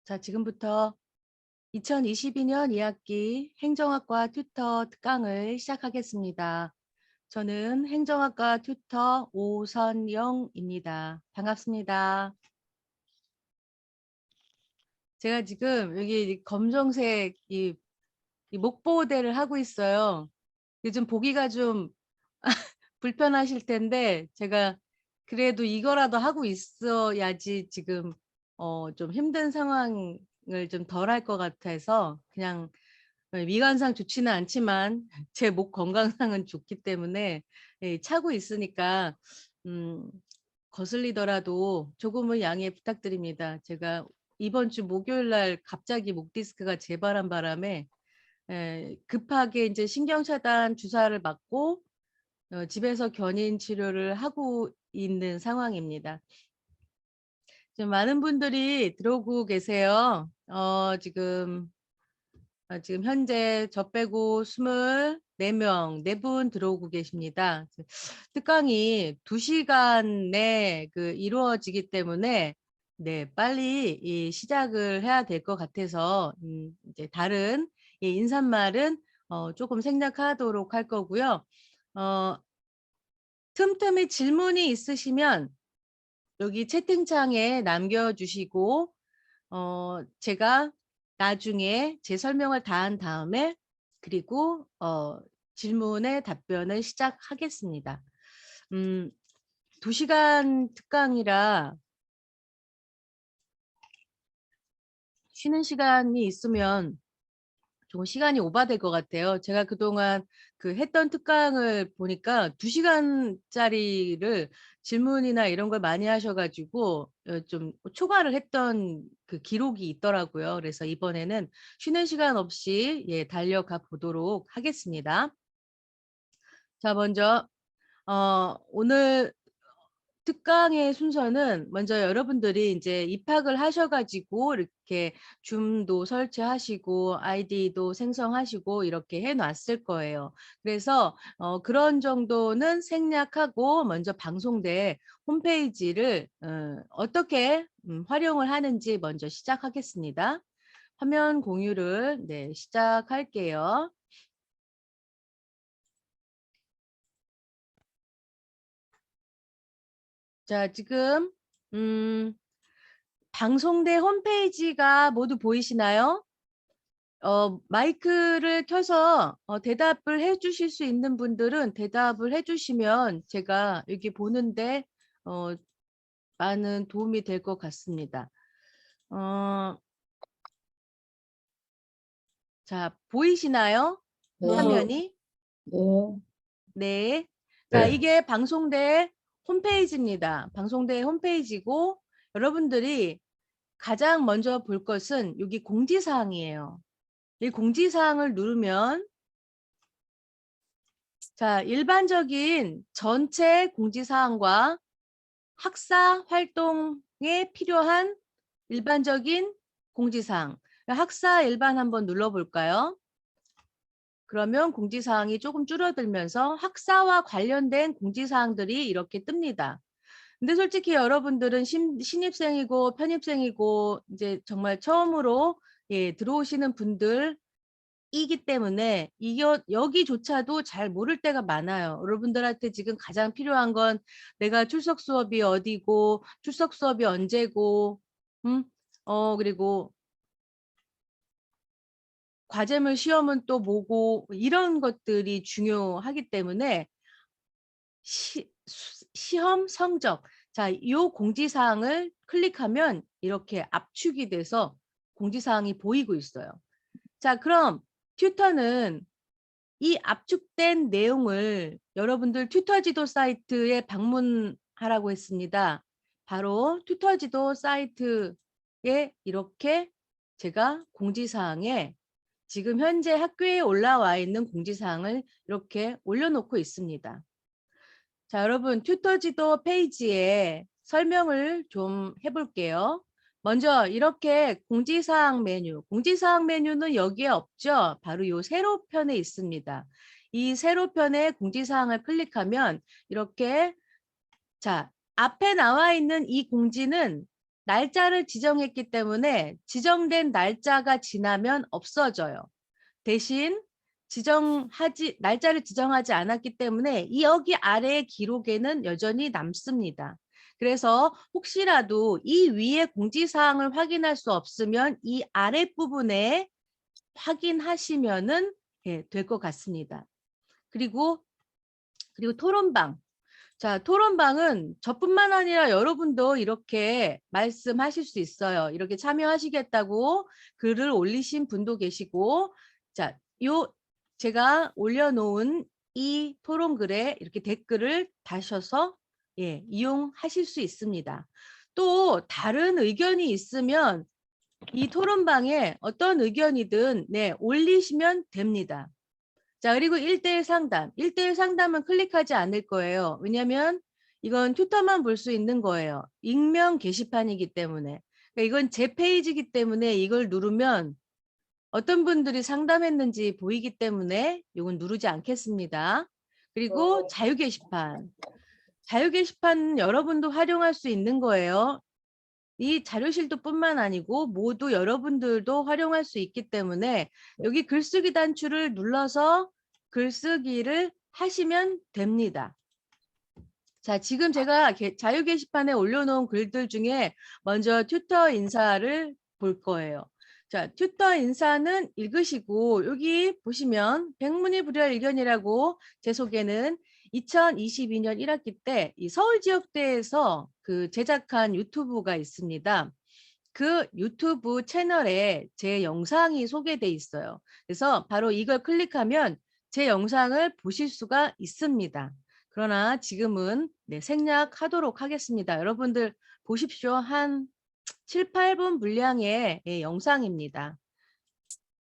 자, 지금부터 2022년 2학기 행정학과 튜터 특강을 시작하겠습니다. 저는 행정학과 튜터 오선영입니다. 반갑습니다. 제가 지금 여기 검정색 이 목보호대를 하고 있어요. 요즘 보기가 좀 불편하실 텐데 제가 그래도 이거라도 하고 있어야지 지금 좀 힘든 상황을 좀 덜 할 것 같아서 그냥 미관상 좋지는 않지만 제 목 건강상은 좋기 때문에 차고 있으니까 음, 거슬리더라도 조금은 양해 부탁드립니다. 제가 이번 주 목요일 날 갑자기 목 디스크가 재발한 바람에 급하게 이제 신경차단 주사를 맞고 집에서 견인 치료를 하고 있는 상황입니다. 지금 많은 분들이 들어오고 계세요. 지금 현재 저 빼고 24명, 4분 들어오고 계십니다. 특강이 2시간 내 이루어지기 때문에 네, 빨리 시작을 해야 될 것 같아서 이제 다른 인사말은 조금 생략하도록 할 거고요. 어, 틈틈이 질문이 있으시면 여기 채팅창에 남겨주시고 제가 나중에 제 설명을 다 한 다음에 그리고 질문에 답변을 시작하겠습니다. 2시간 특강이라 쉬는 시간이 있으면 조금 시간이 오바될 것 같아요. 제가 그동안 했던 특강을 보니까 2시간짜리를 질문이나 이런 걸 많이 하셔가지고 좀 초과를 했던 그 기록이 있더라고요. 그래서 이번에는 쉬는 시간 없이 달려가 보도록 하겠습니다. 자, 먼저 오늘 특강의 순서는 먼저 여러분들이 이제 입학을 하셔가지고 이렇게 줌도 설치하시고 아이디도 생성하시고 이렇게 해놨을 거예요. 그래서 그런 정도는 생략하고 먼저 방송대 홈페이지를 어떻게 활용을 하는지 먼저 시작하겠습니다. 화면 공유를 시작할게요. 자, 지금 방송대 홈페이지가 모두 보이시나요? 마이크를 켜서 대답을 해주실 수 있는 분들은 대답을 해주시면 제가 여기 보는데 어, 많은 도움이 될 것 같습니다. 자, 보이시나요? 네, 화면이? 네, 네. 자, 네. 이게 방송대 홈페이지입니다. 방송대 홈페이지고 여러분들이 가장 먼저 볼 것은 여기 공지사항이에요. 이 공지사항을 누르면 자, 일반적인 전체 공지사항과 학사 활동에 필요한 일반적인 공지사항. 학사 일반 한번 눌러볼까요? 그러면 공지사항이 조금 줄어들면서 학사와 관련된 공지사항들이 이렇게 뜹니다. 근데 솔직히 여러분들은 신입생이고 편입생이고 이제 정말 처음으로 들어오시는 분들 이기 때문에 여기조차도 잘 모를 때가 많아요. 여러분들한테 지금 가장 필요한 건 내가 출석 수업이 어디고 출석 수업이 언제고 그리고 과제물 시험은 또 뭐고 이런 것들이 중요하기 때문에 시험 성적 자, 이 공지사항을 클릭하면 이렇게 압축이 돼서 공지사항이 보이고 있어요. 자, 그럼 튜터는 이 압축된 내용을 여러분들 튜터지도 사이트에 방문하라고 했습니다. 바로 튜터지도 사이트에 이렇게 제가 공지사항에 지금 현재 학교에 올라와 있는 공지사항을 이렇게 올려놓고 있습니다. 자, 여러분 튜터지도 페이지에 설명을 좀 해볼게요. 먼저 이렇게 공지사항 메뉴는 여기에 없죠. 바로 이 세로편에 있습니다. 이 세로편에 공지사항을 클릭하면 이렇게 자, 앞에 나와 있는 이 공지는 날짜를 지정했기 때문에 지정된 날짜가 지나면 없어져요. 대신 날짜를 지정하지 않았기 때문에 이 여기 아래의 기록에는 여전히 남습니다. 그래서 혹시라도 이 위에 공지사항을 확인할 수 없으면 이 아랫부분에 확인하시면은 될 것 같습니다. 그리고 토론방. 자, 토론방은 저뿐만 아니라 여러분도 이렇게 말씀하실 수 있어요. 이렇게 참여하시겠다고 글을 올리신 분도 계시고, 자, 제가 올려놓은 이 토론글에 이렇게 댓글을 다셔서 이용하실 수 있습니다. 또 다른 의견이 있으면 이 토론방에 어떤 의견이든 올리시면 됩니다. 자, 그리고 1대1 상담. 1대1 상담은 클릭하지 않을 거예요. 왜냐하면 이건 튜터만 볼 수 있는 거예요. 익명 게시판이기 때문에. 그러니까 이건 제 페이지이기 때문에 이걸 누르면 어떤 분들이 상담했는지 보이기 때문에 이건 누르지 않겠습니다. 그리고 자유 게시판. 자유 게시판 여러분도 활용할 수 있는 거예요. 이 자료실도 뿐만 아니고 모두 여러분들도 활용할 수 있기 때문에 여기 글쓰기 단추를 눌러서 글쓰기를 하시면 됩니다. 자, 지금 제가 자유 게시판에 올려놓은 글들 중에 먼저 튜터 인사를 볼 거예요. 자, 튜터 인사는 읽으시고 여기 보시면 백문이불여 일견이라고 제 소개는 2022년 1학기 때 이 서울지역대에서 그 제작한 유튜브가 있습니다. 그 유튜브 채널에 제 영상이 소개돼 있어요. 그래서 바로 이걸 클릭하면 제 영상을 보실 수가 있습니다. 그러나 지금은 생략하도록 하겠습니다. 여러분들 보십시오. 한 7, 8분 분량의 영상입니다.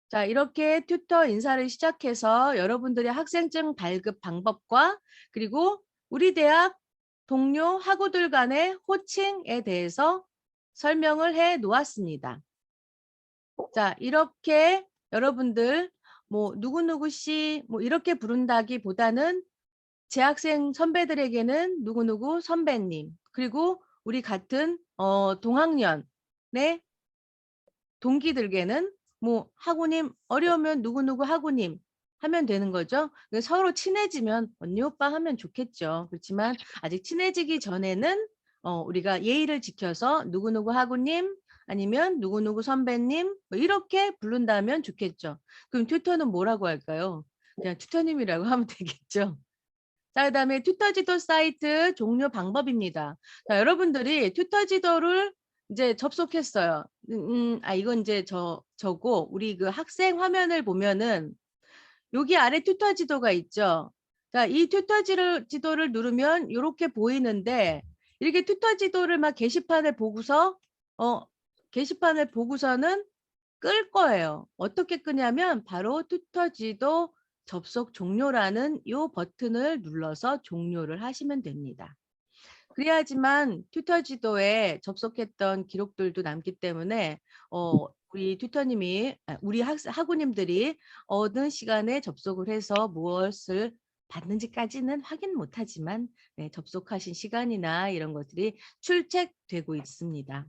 자, 이렇게 튜터 인사를 시작해서 여러분들의 학생증 발급 방법과 그리고 우리 대학 동료 학우들 간의 호칭에 대해서 설명을 해 놓았습니다. 자, 이렇게 여러분들 뭐 누구누구 씨 뭐 이렇게 부른다기보다는 제 학생 선배들에게는 누구누구 선배님, 그리고 우리 같은 동학년의 동기들에게는 뭐 학우님, 어려우면 누구누구 학우님 하면 되는 거죠. 서로 친해지면 언니 오빠 하면 좋겠죠. 그렇지만 아직 친해지기 전에는 우리가 예의를 지켜서 누구누구 학우님 아니면 누구누구 선배님 뭐 이렇게 부른다면 좋겠죠. 그럼 튜터는 뭐라고 할까요? 그냥 튜터님이라고 하면 되겠죠. 자, 그다음에 튜터 지도 사이트 종료 방법입니다. 자, 여러분들이 튜터 지도를 이제 접속했어요. 이건 이제 저고 우리 그 학생 화면을 보면은 여기 아래 튜터 지도가 있죠. 자, 이 튜터 지도를 누르면 이렇게 보이는데 이렇게 튜터 지도를 막 게시판을 보고서는 끌 거예요. 어떻게 끄냐면 바로 튜터 지도 접속 종료라는 이 버튼을 눌러서 종료를 하시면 됩니다. 그래야지만 튜터 지도에 접속했던 기록들도 남기 때문에 우리 튜터님이 우리 학우님들이 어느 시간에 접속을 해서 무엇을 받는지까지는 확인 못하지만 접속하신 시간이나 이런 것들이 출첵되고 있습니다.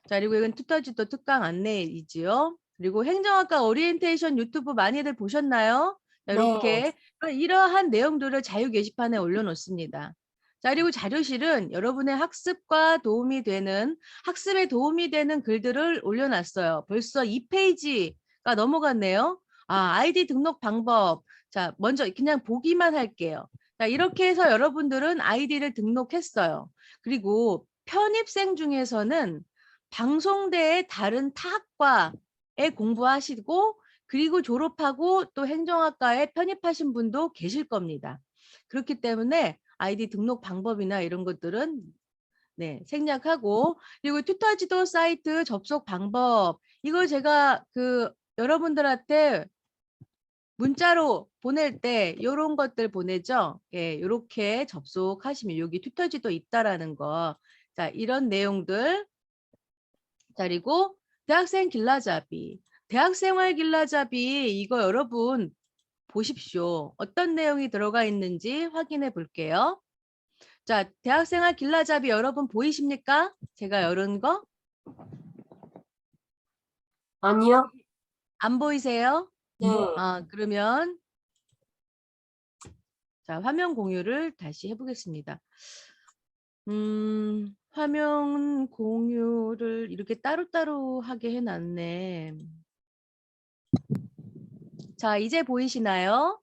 자, 그리고 이건 튜터 지도 특강 안내이지요. 그리고 행정학과 오리엔테이션 유튜브 많이들 보셨나요? 자, 이렇게 이러한 내용들을 자유 게시판에 올려놓습니다. 자, 그리고 자료실은 여러분의 학습과 도움이 되는 학습에 도움이 되는 글들을 올려놨어요. 벌써 2페이지가 넘어갔네요. 아이디 등록 방법. 자, 먼저 그냥 보기만 할게요. 자, 이렇게 해서 여러분들은 아이디를 등록했어요. 그리고 편입생 중에서는 방송대의 다른 타학과에 공부하시고 그리고 졸업하고 또 행정학과에 편입하신 분도 계실 겁니다. 그렇기 때문에 아이디 등록 방법이나 이런 것들은 생략하고 그리고 튜터 지도 사이트 접속 방법 이걸 제가 여러분들한테 문자로 보낼 때 이런 것들 보내죠. 이렇게 접속하시면 여기 튜터 지도 있다라는 거. 자, 이런 내용들. 자, 그리고 대학생 길라잡이. 대학생활 길라잡이 이거 여러분 보십시오. 어떤 내용이 들어가 있는지 확인해 볼게요. 자, 대학생활 길라잡이 여러분 보이십니까? 제가 열은 거? 아니요. 안 보이세요? 네. 그러면 자, 화면 공유를 다시 해보겠습니다. 화면 공유를 이렇게 따로따로 하게 해놨네. 자, 이제 보이시나요?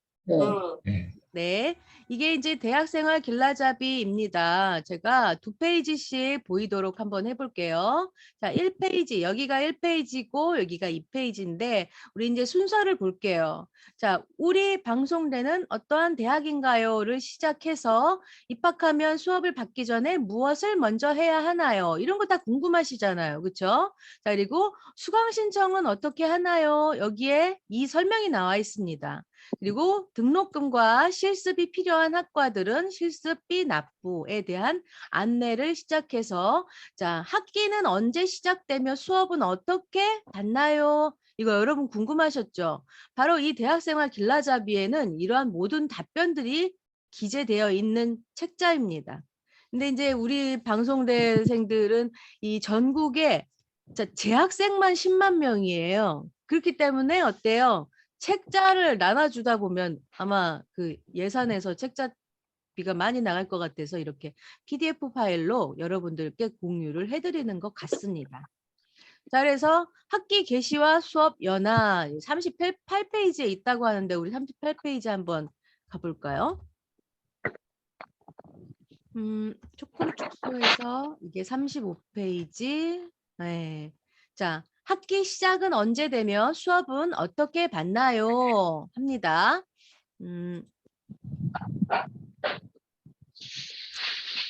네. 네, 이게 이제 대학생활 길라잡이입니다. 제가 2페이지씩 보이도록 한번 해볼게요. 자, 1페이지, 여기가 1페이지고 여기가 2페이지인데 우리 이제 순서를 볼게요. 자, 우리 방송대는 어떠한 대학인가요?를 시작해서 입학하면 수업을 받기 전에 무엇을 먼저 해야 하나요? 이런 거 다 궁금하시잖아요. 그렇죠? 자, 그리고 수강 신청은 어떻게 하나요? 여기에 이 설명이 나와 있습니다. 그리고 등록금과 실습이 필요한 학과들은 실습비 납부에 대한 안내를 시작해서 자, 학기는 언제 시작되며 수업은 어떻게 받나요? 이거 여러분 궁금하셨죠? 바로 이 대학생활 길라잡이에는 이러한 모든 답변들이 기재되어 있는 책자입니다. 근데 이제 우리 방송대생들은 이 전국에 재학생만 10만 명이에요. 그렇기 때문에 어때요? 책자를 나눠주다 보면 아마 그 예산에서 책자비가 많이 나갈 것 같아서 이렇게 PDF 파일로 여러분들께 공유를 해드리는 것 같습니다. 자, 그래서 학기 개시와 수업 연화 38페이지에 있다고 하는데 우리 38페이지 한번 가볼까요? 조금 축소해서 이게 35페이지. 네. 자, 학기 시작은 언제 되며 수업은 어떻게 받나요? 합니다.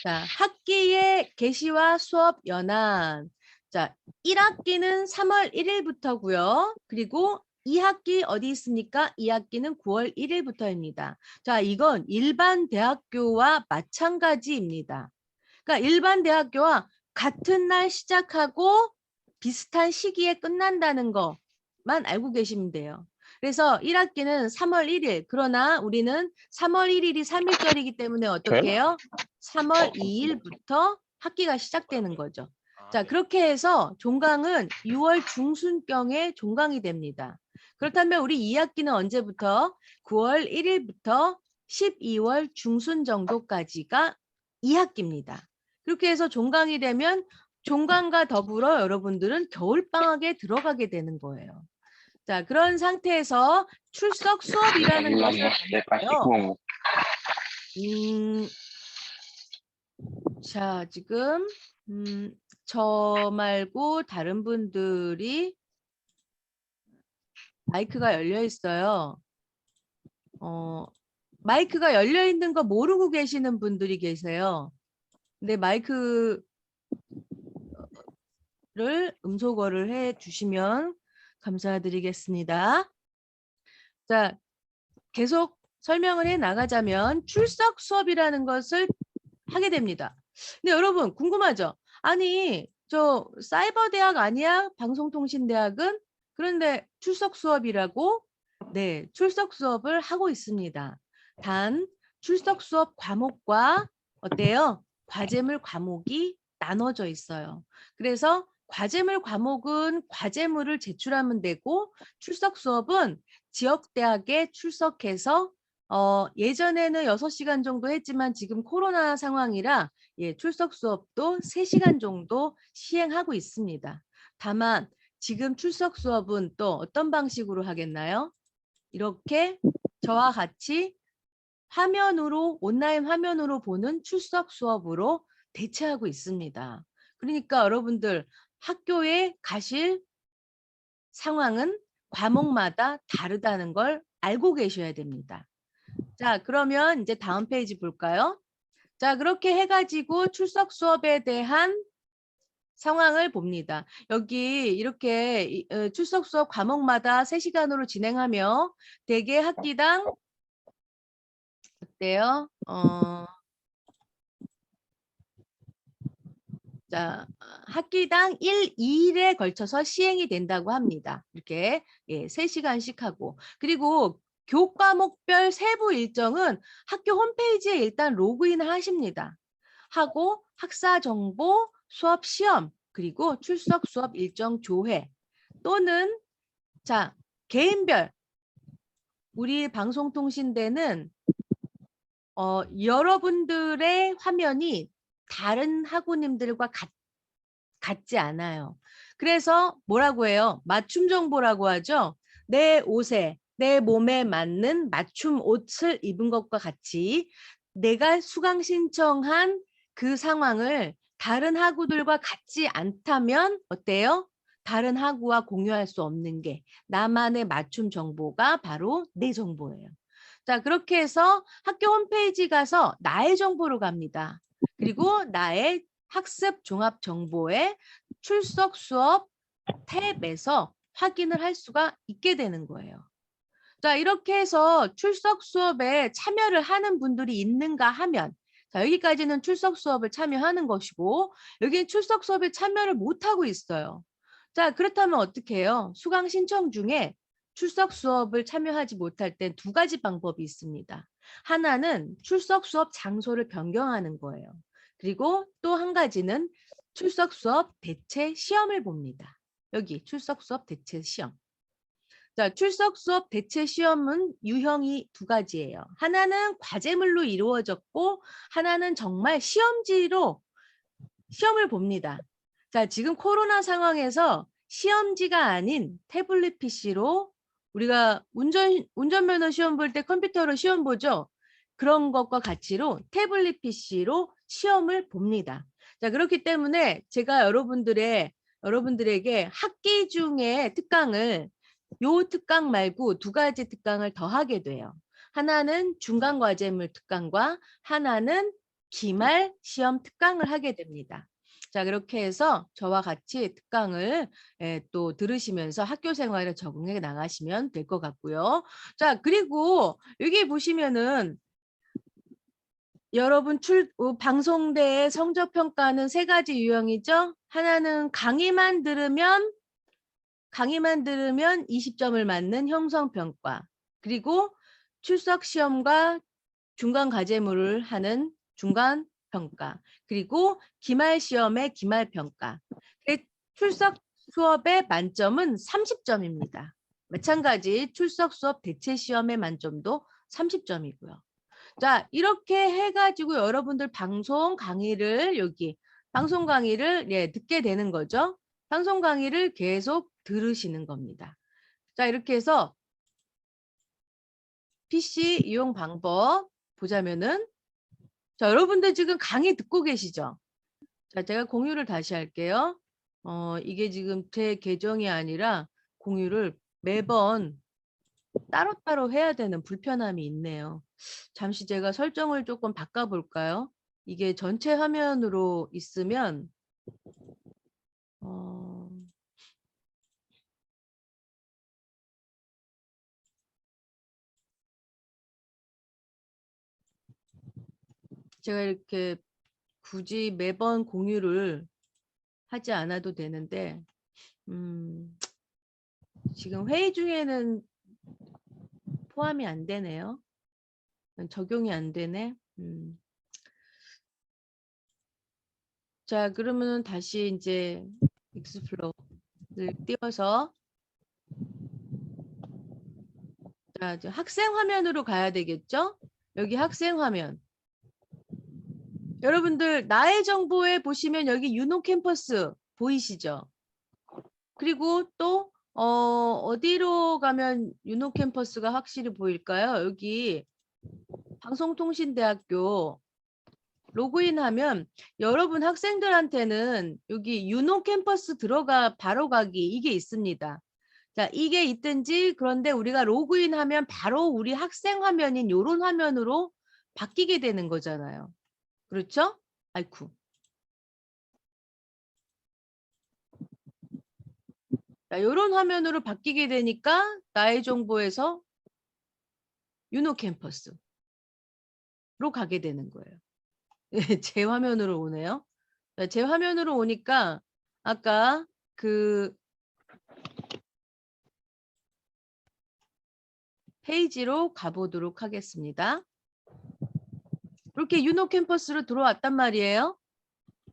자, 학기의 개시와 수업 연한. 자, 1학기는 3월 1일부터고요. 그리고 2학기 어디 있습니까? 2학기는 9월 1일부터입니다. 자, 이건 일반 대학교와 마찬가지입니다. 그러니까 일반 대학교와 같은 날 시작하고 비슷한 시기에 끝난다는 것만 알고 계시면 돼요. 그래서 1학기는 3월 1일, 그러나 우리는 3월 1일이 3일절이기 때문에 어떻게 해요? 3월 2일부터 학기가 시작되는 거죠. 자, 그렇게 해서 종강은 6월 중순경에 종강이 됩니다. 그렇다면 우리 2학기는 언제부터? 9월 1일부터 12월 중순 정도까지가 2학기입니다. 그렇게 해서 종강이 되면 종강과 더불어 여러분들은 겨울방학에 들어가게 되는 거예요. 자, 그런 상태에서 출석 수업이라는 것을 하는데요. 자, 지금 저 말고 다른 분들이 마이크가 열려 있어요. 마이크가 열려 있는 거 모르고 계시는 분들이 계세요. 근데 마이크를 음소거를 해 주시면 감사드리겠습니다. 자, 계속 설명을 해 나가자면 출석 수업이라는 것을 하게 됩니다. 근데 여러분 궁금하죠? 아니, 저 사이버 대학 아니야? 방송통신대학은? 그런데 출석 수업이라고? 네, 출석 수업을 하고 있습니다. 단 출석 수업 과목과 어때요? 과제물 과목이 나눠져 있어요. 그래서 과제물 과목은 과제물을 제출하면 되고 출석 수업은 지역대학에 출석해서 예전에는 6시간 정도 했지만 지금 코로나 상황이라 출석 수업도 3시간 정도 시행하고 있습니다. 다만 지금 출석 수업은 또 어떤 방식으로 하겠나요? 이렇게 저와 같이 화면으로 온라인 화면으로 보는 출석 수업으로 대체하고 있습니다. 그러니까 여러분들 학교에 가실 상황은 과목마다 다르다는 걸 알고 계셔야 됩니다. 자, 그러면 이제 다음 페이지 볼까요? 자, 그렇게 해가지고 출석 수업에 대한 상황을 봅니다. 여기 이렇게 출석 수업 과목마다 3시간으로 진행하며 대개 학기당 어때요? 자, 학기당 2일에 걸쳐서 시행이 된다고 합니다. 이렇게 3시간씩 하고. 그리고 교과목별 세부 일정은 학교 홈페이지에 일단 로그인을 하십니다. 하고 학사 정보, 수업 시험 그리고 출석 수업 일정 조회 또는 자, 개인별 우리 방송통신대는 여러분들의 화면이 다른 학우님들과 같지 않아요. 그래서 뭐라고 해요? 맞춤 정보라고 하죠. 내 옷에, 내 몸에 맞는 맞춤 옷을 입은 것과 같이 내가 수강 신청한 그 상황을 다른 학우들과 같지 않다면 어때요? 다른 학우와 공유할 수 없는 게 나만의 맞춤 정보가 바로 내 정보예요. 자, 그렇게 해서 학교 홈페이지 가서 나의 정보로 갑니다. 그리고 나의 학습 종합 정보에 출석 수업 탭에서 확인을 할 수가 있게 되는 거예요. 자, 이렇게 해서 출석 수업에 참여를 하는 분들이 있는가 하면 자, 여기까지는 출석 수업을 참여하는 것이고 여기는 출석 수업에 참여를 못하고 있어요. 자, 그렇다면 어떻게 해요? 수강 신청 중에 출석 수업을 참여하지 못할 땐 두 가지 방법이 있습니다. 하나는 출석 수업 장소를 변경하는 거예요. 그리고 또 한 가지는 출석 수업 대체 시험을 봅니다. 여기 출석 수업 대체 시험. 자, 출석 수업 대체 시험은 유형이 두 가지예요. 하나는 과제물로 이루어졌고 하나는 정말 시험지로 시험을 봅니다. 자, 지금 코로나 상황에서 시험지가 아닌 태블릿 PC로 우리가 운전면허 시험 볼 때 컴퓨터로 시험 보죠. 그런 것과 같이로 태블릿 PC로 시험을 봅니다. 자, 그렇기 때문에 제가 여러분들에게 학기 중에 특강을 요 특강 말고 두 가지 특강을 더 하게 돼요. 하나는 중간 과제물 특강과 하나는 기말 시험 특강을 하게 됩니다. 자, 그렇게 해서 저와 같이 특강을 또 들으시면서 학교 생활에 적응해 나가시면 될 것 같고요. 자, 그리고 여기 보시면은 여러분 방송대의 성적 평가는 세 가지 유형이죠. 하나는 강의만 들으면 20점을 맞는 형성평가, 그리고 출석 시험과 중간 과제물을 하는 중간 평가, 그리고 기말 시험의 기말 평가. 출석 수업의 만점은 30점입니다. 마찬가지 출석 수업 대체 시험의 만점도 30점이고요. 자, 이렇게 해가지고 여러분들 방송 강의를 듣게 되는 거죠. 방송 강의를 계속 들으시는 겁니다. 자, 이렇게 해서 PC 이용 방법 보자면은 자, 여러분들 지금 강의 듣고 계시죠? 자, 제가 공유를 다시 할게요. 이게 지금 제 계정이 아니라 공유를 매번 따로따로 해야 되는 불편함이 있네요. 잠시 제가 설정을 조금 바꿔볼까요? 이게 전체 화면으로 있으면 제가 이렇게 굳이 매번 공유를 하지 않아도 되는데 지금 회의 중에는 포함이 안 되네요. 적용이 안 되네. 자, 그러면 다시 이제 익스플로러를 띄워서 자, 이제 학생 화면으로 가야 되겠죠? 여기 학생 화면. 여러분들 나의 정보에 보시면 여기 유노 캠퍼스 보이시죠? 그리고 또 어디로 가면 유노 캠퍼스가 확실히 보일까요? 여기 방송통신대학교 로그인하면 여러분 학생들한테는 여기 유노 캠퍼스 들어가 바로 가기 이게 있습니다. 자, 이게 있든지 그런데 우리가 로그인하면 바로 우리 학생 화면인 이런 화면으로 바뀌게 되는 거잖아요. 그렇죠? 아이쿠. 자, 이런 화면으로 바뀌게 되니까 나의 정보에서 유노 캠퍼스로 가게 되는 거예요. 제 화면으로 오네요. 자, 제 화면으로 오니까 아까 그 페이지로 가보도록 하겠습니다. 이렇게 유노 캠퍼스로 들어왔단 말이에요.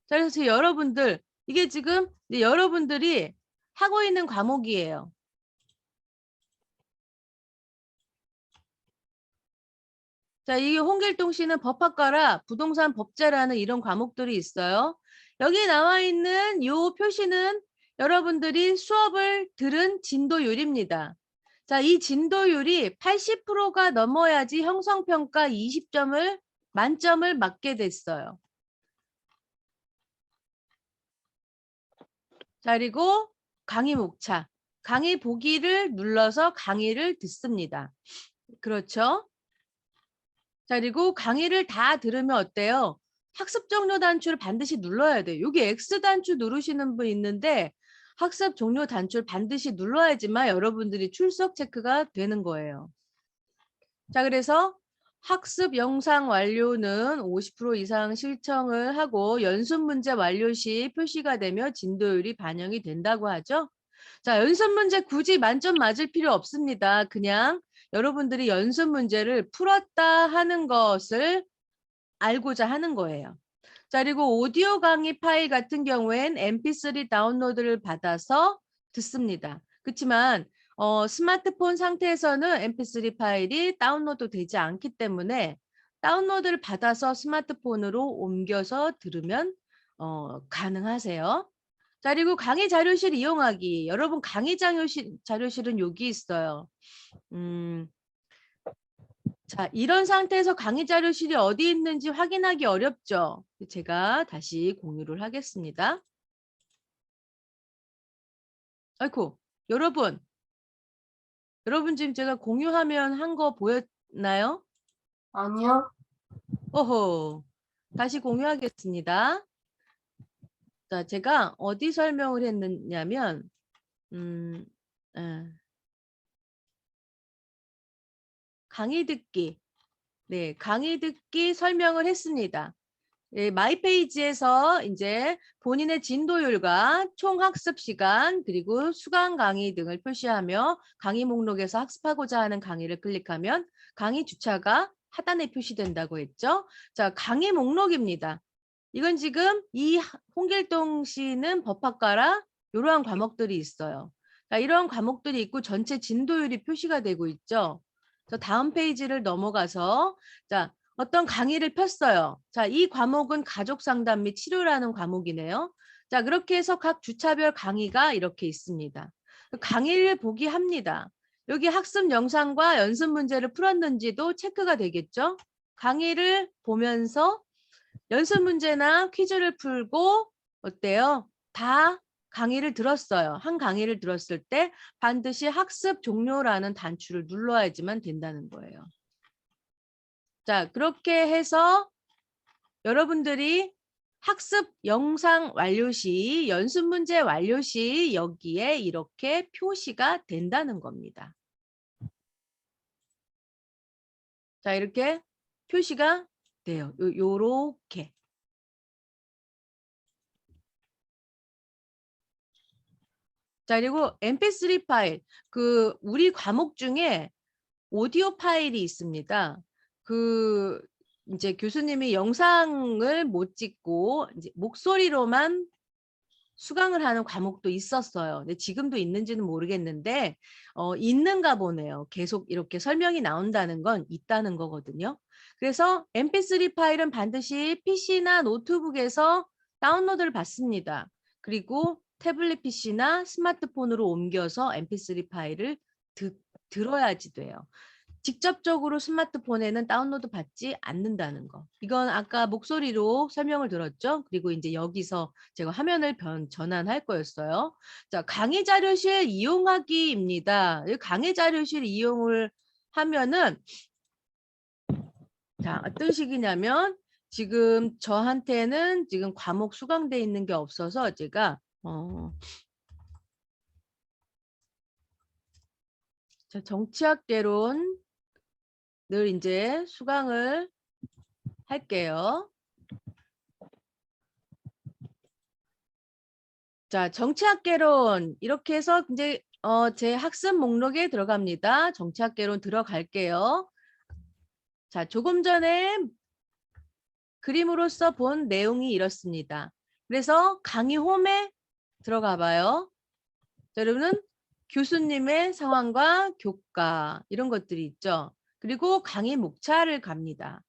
자, 그래서 여러분들 이게 지금 이제 여러분들이 하고 있는 과목이에요. 자, 이 홍길동 씨는 법학과라 부동산 법제라는 이런 과목들이 있어요. 여기 나와 있는 요 표시는 여러분들이 수업을 들은 진도율입니다. 자, 이 진도율이 80%가 넘어야지 형성평가 20점을 만점을 맞게 됐어요. 자, 그리고 강의 목차. 강의 보기를 눌러서 강의를 듣습니다. 그렇죠? 자, 그리고 강의를 다 들으면 어때요? 학습 종료 단추를 반드시 눌러야 돼요. 여기 X 단추 누르시는 분 있는데 학습 종료 단추를 반드시 눌러야지만 여러분들이 출석 체크가 되는 거예요. 자, 그래서 학습 영상 완료는 50% 이상 실청을 하고 연습 문제 완료 시 표시가 되며 진도율이 반영이 된다고 하죠. 자, 연습 문제 굳이 만점 맞을 필요 없습니다. 그냥 여러분들이 연습 문제를 풀었다 하는 것을 알고자 하는 거예요. 자, 그리고 오디오 강의 파일 같은 경우엔 mp3 다운로드를 받아서 듣습니다. 그렇지만 스마트폰 상태에서는 mp3 파일이 다운로드 되지 않기 때문에 다운로드를 받아서 스마트폰으로 옮겨서 들으면 가능하세요. 자, 그리고 강의 자료실 이용하기. 여러분 강의 자료실은 여기 있어요. 자, 이런 상태에서 강의 자료실이 어디 있는지 확인하기 어렵죠? 제가 다시 공유를 하겠습니다. 아이고, 여러분 지금 제가 공유하면 한 거 보였나요? 아니요. 오호, 다시 공유하겠습니다. 자, 제가 어디 설명을 했느냐면, 강의 듣기. 네, 강의 듣기 설명을 했습니다. 네, 마이 페이지에서 이제 본인의 진도율과 총 학습 시간 그리고 수강 강의 등을 표시하며 강의 목록에서 학습하고자 하는 강의를 클릭하면 강의 주차가 하단에 표시된다고 했죠. 자, 강의 목록입니다. 이건 지금 이 홍길동 씨는 법학과라 이러한 과목들이 있어요. 자, 이런 과목들이 있고 전체 진도율이 표시가 되고 있죠. 저 다음 페이지를 넘어가서 자, 어떤 강의를 폈어요. 자, 이 과목은 가족 상담 및 치료라는 과목이네요. 자, 그렇게 해서 각 주차별 강의가 이렇게 있습니다. 강의를 보기 합니다. 여기 학습 영상과 연습 문제를 풀었는지도 체크가 되겠죠. 강의를 보면서 연습 문제나 퀴즈를 풀고 어때요? 다 강의를 들었어요. 한 강의를 들었을 때 반드시 학습 종료라는 단추를 눌러야지만 된다는 거예요. 자, 그렇게 해서 여러분들이 학습 영상 완료 시, 연습 문제 완료 시 여기에 이렇게 표시가 된다는 겁니다. 자, 이렇게 표시가 돼요. 요렇게. 자, 그리고 mp3 파일, 우리 과목 중에 오디오 파일이 있습니다. 이제 교수님이 영상을 못 찍고 이제 목소리로만 수강을 하는 과목도 있었어요. 근데 지금도 있는지는 모르겠는데 있는가 보네요. 계속 이렇게 설명이 나온다는 건 있다는 거거든요. 그래서 mp3 파일은 반드시 PC나 노트북에서 다운로드를 받습니다. 그리고 태블릿 PC나 스마트폰으로 옮겨서 mp3 파일을 들어야지 돼요. 직접적으로 스마트폰에는 다운로드 받지 않는다는 거. 이건 아까 목소리로 설명을 들었죠? 그리고 이제 여기서 제가 화면을 전환할 거였어요. 자, 강의 자료실 이용하기입니다. 강의 자료실 이용을 하면은 자, 어떤 식이냐면 지금 저한테는 지금 과목 수강돼 있는 게 없어서 제가 자, 정치학개론 늘 이제 수강을 할게요. 자, 정치학개론 이렇게 해서 이제 제 학습 목록에 들어갑니다. 정치학개론 들어갈게요. 자, 조금 전에 그림으로써 본 내용이 이렇습니다. 그래서 강의 홈에 들어가 봐요. 자, 여러분은 교수님의 상황과 교과 이런 것들이 있죠. 그리고 강의 목차를 갑니다.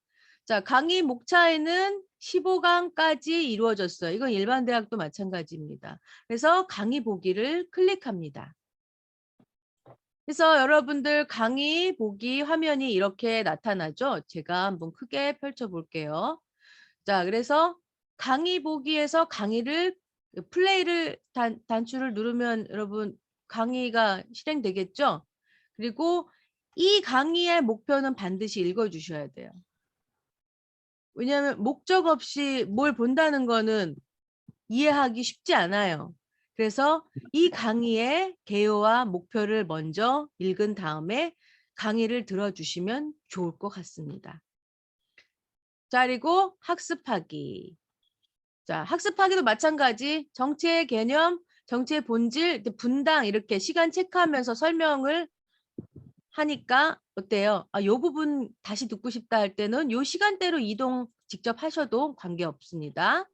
자, 강의 목차에는 15강까지 이루어졌어요. 이건 일반 대학도 마찬가지입니다. 그래서 강의 보기를 클릭합니다. 그래서 여러분들 강의 보기 화면이 이렇게 나타나죠. 제가 한번 크게 펼쳐 볼게요. 자, 그래서 강의 보기에서 강의를 플레이를 단추를 누르면 여러분 강의가 실행되겠죠? 그리고 이 강의의 목표는 반드시 읽어주셔야 돼요. 왜냐하면 목적 없이 뭘 본다는 거는 이해하기 쉽지 않아요. 그래서 이 강의의 개요와 목표를 먼저 읽은 다음에 강의를 들어주시면 좋을 것 같습니다. 자, 그리고 학습하기. 자, 학습하기도 마찬가지. 정체의 개념, 정체의 본질, 분당 이렇게 시간 체크하면서 설명을 하니까 어때요? 아, 요 부분 다시 듣고 싶다 할 때는 요 시간대로 이동 직접 하셔도 관계없습니다.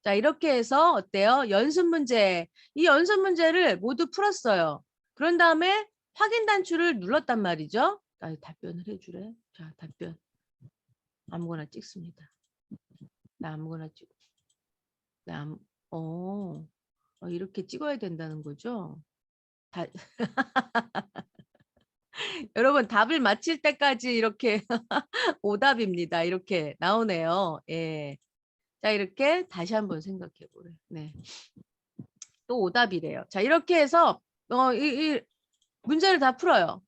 자, 이렇게 해서 어때요? 연습 문제. 이 연습 문제를 모두 풀었어요. 그런 다음에 확인 단추를 눌렀단 말이죠. 아, 답변을 해주래. 자, 답변. 아무거나 찍습니다. 나 아무거나 찍. 이렇게 찍어야 된다는 거죠? 여러분 답을 맞힐 때까지 이렇게 오답입니다. 이렇게 나오네요. 예. 자, 이렇게 다시 한번 생각해 보래. 네. 또 오답이래요. 자, 이렇게 해서 이 문제를 다 풀어요.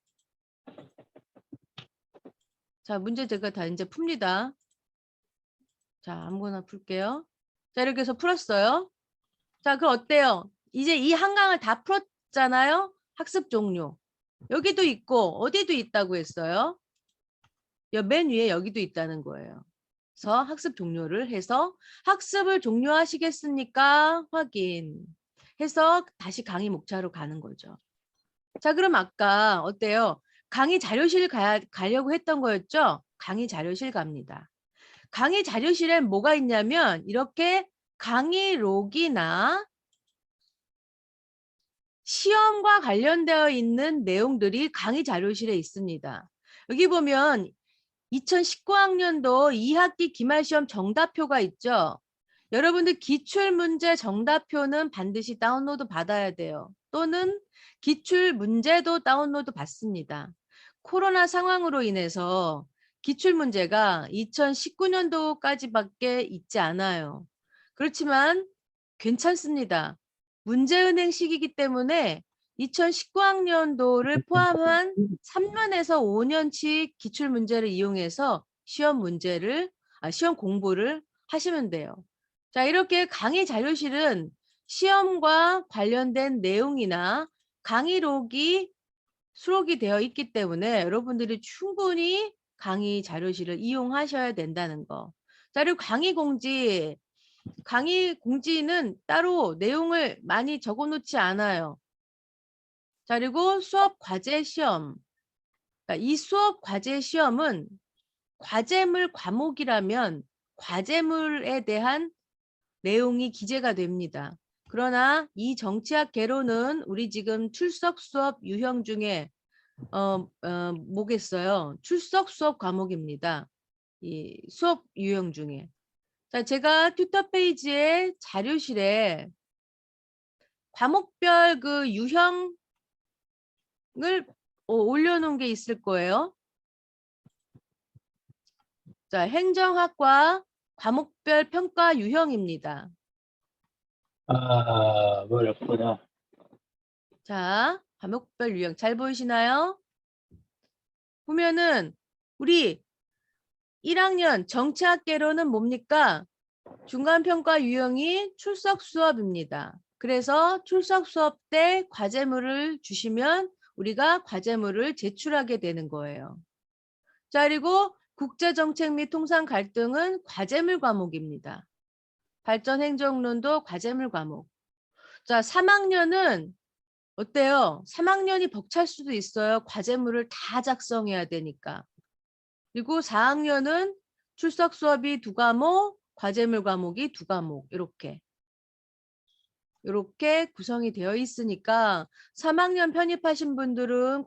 자, 문제 제가 다 이제 풉니다. 자, 아무거나 풀게요. 자, 이렇게 해서 풀었어요. 자, 그럼 어때요? 이제 이 한강을 다 풀었잖아요. 학습 종료. 여기도 있고 어디도 있다고 했어요. 맨 위에 여기도 있다는 거예요. 그래서 학습 종료를 해서 학습을 종료하시겠습니까? 확인. 해서 다시 강의 목차로 가는 거죠. 자, 그럼 아까 어때요? 강의 자료실 가려고 했던 거였죠? 강의 자료실 갑니다. 강의 자료실엔 뭐가 있냐면 이렇게 강의록이나 시험과 관련되어 있는 내용들이 강의 자료실에 있습니다. 여기 보면 2019학년도 2학기 기말시험 정답표가 있죠. 여러분들 기출문제 정답표는 반드시 다운로드 받아야 돼요. 또는 기출문제도 다운로드 받습니다. 코로나 상황으로 인해서 기출문제가 2019년도까지밖에 있지 않아요. 그렇지만 괜찮습니다. 문제은행식이기 때문에 2019학년도를 포함한 3년에서 5년치 기출문제를 이용해서 시험 공부를 하시면 돼요. 자, 이렇게 강의 자료실은 시험과 관련된 내용이나 강의록이 수록이 되어 있기 때문에 여러분들이 충분히 강의 자료실을 이용하셔야 된다는 거. 자, 그리고 강의 공지는 따로 내용을 많이 적어 놓지 않아요. 자, 그리고 수업 과제 시험. 이 수업 과제 시험은 과제물 과목이라면 과제물에 대한 내용이 기재가 됩니다. 그러나 이 정치학 개론은 우리 지금 출석 수업 유형 중에 뭐겠어요? 출석 수업 과목입니다. 이 수업 유형 중에. 자, 제가 튜터 페이지에 자료실에 과목별 그 유형을 올려놓은 게 있을 거예요. 자, 행정학과 과목별 평가 유형입니다. 아, 어렵구나. 자, 과목별 유형 잘 보이시나요? 보면은 우리 1학년 정치학개론은 뭡니까? 중간평가 유형이 출석 수업입니다. 그래서 출석 수업 때 과제물을 주시면 우리가 과제물을 제출하게 되는 거예요. 자, 그리고 국제정책 및 통상 갈등은 과제물 과목입니다. 발전행정론도 과제물 과목. 자, 3학년은 어때요? 3학년이 벅찰 수도 있어요. 과제물을 다 작성해야 되니까. 그리고 4학년은 출석 수업이 2과목, 과제물 과목이 2과목 이렇게. 이렇게 구성이 되어 있으니까 3학년 편입하신 분들은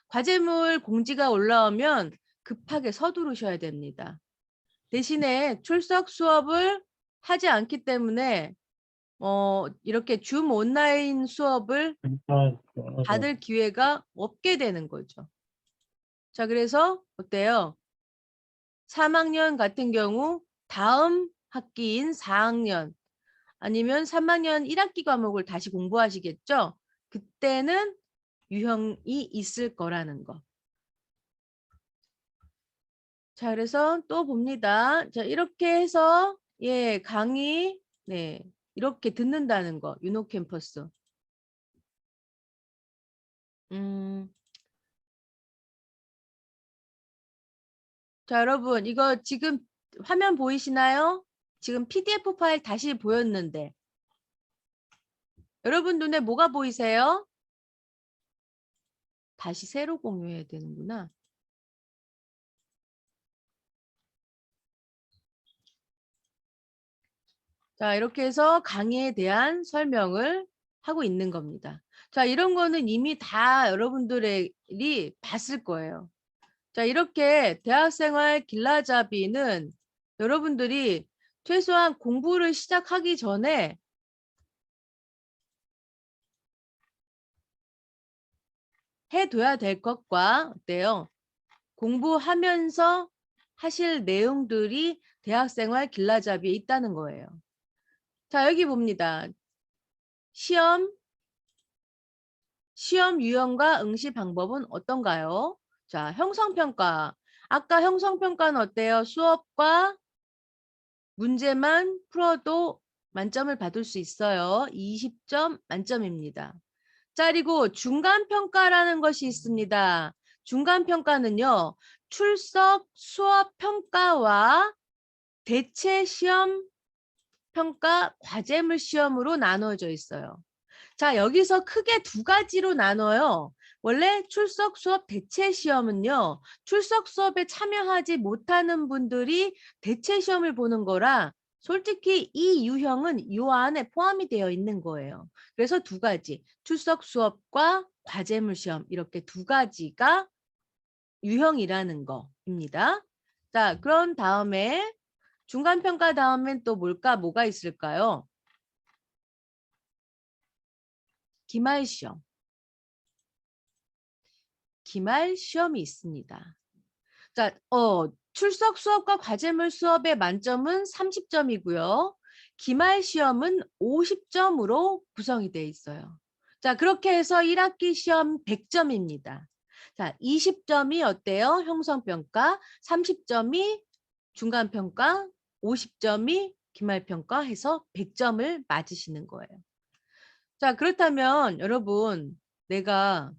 과제물 공지가 올라오면 급하게 서두르셔야 됩니다. 대신에 출석 수업을 하지 않기 때문에 이렇게 줌 온라인 수업을 받을 기회가 없게 되는 거죠. 자, 그래서 어때요? 3학년 같은 경우 다음 학기인 4학년 아니면 3학년 1학기 과목을 다시 공부하시겠죠? 그때는 유형이 있을 거라는 거. 자, 그래서 또 봅니다. 자, 이렇게 해서 예, 강의 네, 이렇게 듣는다는 거. 유노 캠퍼스. 자, 여러분, 이거 지금 화면 보이시나요? 지금 PDF 파일 다시 보였는데. 여러분 눈에 뭐가 보이세요? 다시 새로 공유해야 되는구나. 자, 이렇게 해서 강의에 대한 설명을 하고 있는 겁니다. 자, 이런 거는 이미 다 여러분들이 봤을 거예요. 자, 이렇게 대학생활 길라잡이는 여러분들이 최소한 공부를 시작하기 전에 해둬야 될 것과 어때요? 공부하면서 하실 내용들이 대학생활 길라잡이에 있다는 거예요. 자, 여기 봅니다. 시험 유형과 응시 방법은 어떤가요? 자, 형성평가. 아까 형성평가는 어때요? 수업과 문제만 풀어도 만점을 받을 수 있어요. 20점 만점입니다. 자, 그리고 중간평가라는 것이 있습니다. 중간평가는요. 출석 수업 평가와 대체 시험 평가 과제물 시험으로 나누어져 있어요. 자, 여기서 크게 두 가지로 나눠요. 원래 출석 수업 대체 시험은요. 출석 수업에 참여하지 못하는 분들이 대체 시험을 보는 거라 솔직히 이 유형은 이 안에 포함이 되어 있는 거예요. 그래서 두 가지, 출석 수업과 과제물 시험 이렇게 두 가지가 유형이라는 거입니다. 자, 그런 다음에 중간평가 다음엔 또 뭐가 있을까요? 기말 시험. 기말 시험이 있습니다. 자, 출석 수업과 과제물 수업의 만점은 30점이고요. 기말 시험은 50점으로 구성이 되어 있어요. 자, 그렇게 해서 1학기 시험 100점입니다. 자, 20점이 어때요? 형성평가, 30점이 중간평가, 50점이 기말평가 해서 100점을 맞으시는 거예요. 자, 그렇다면 여러분, 내가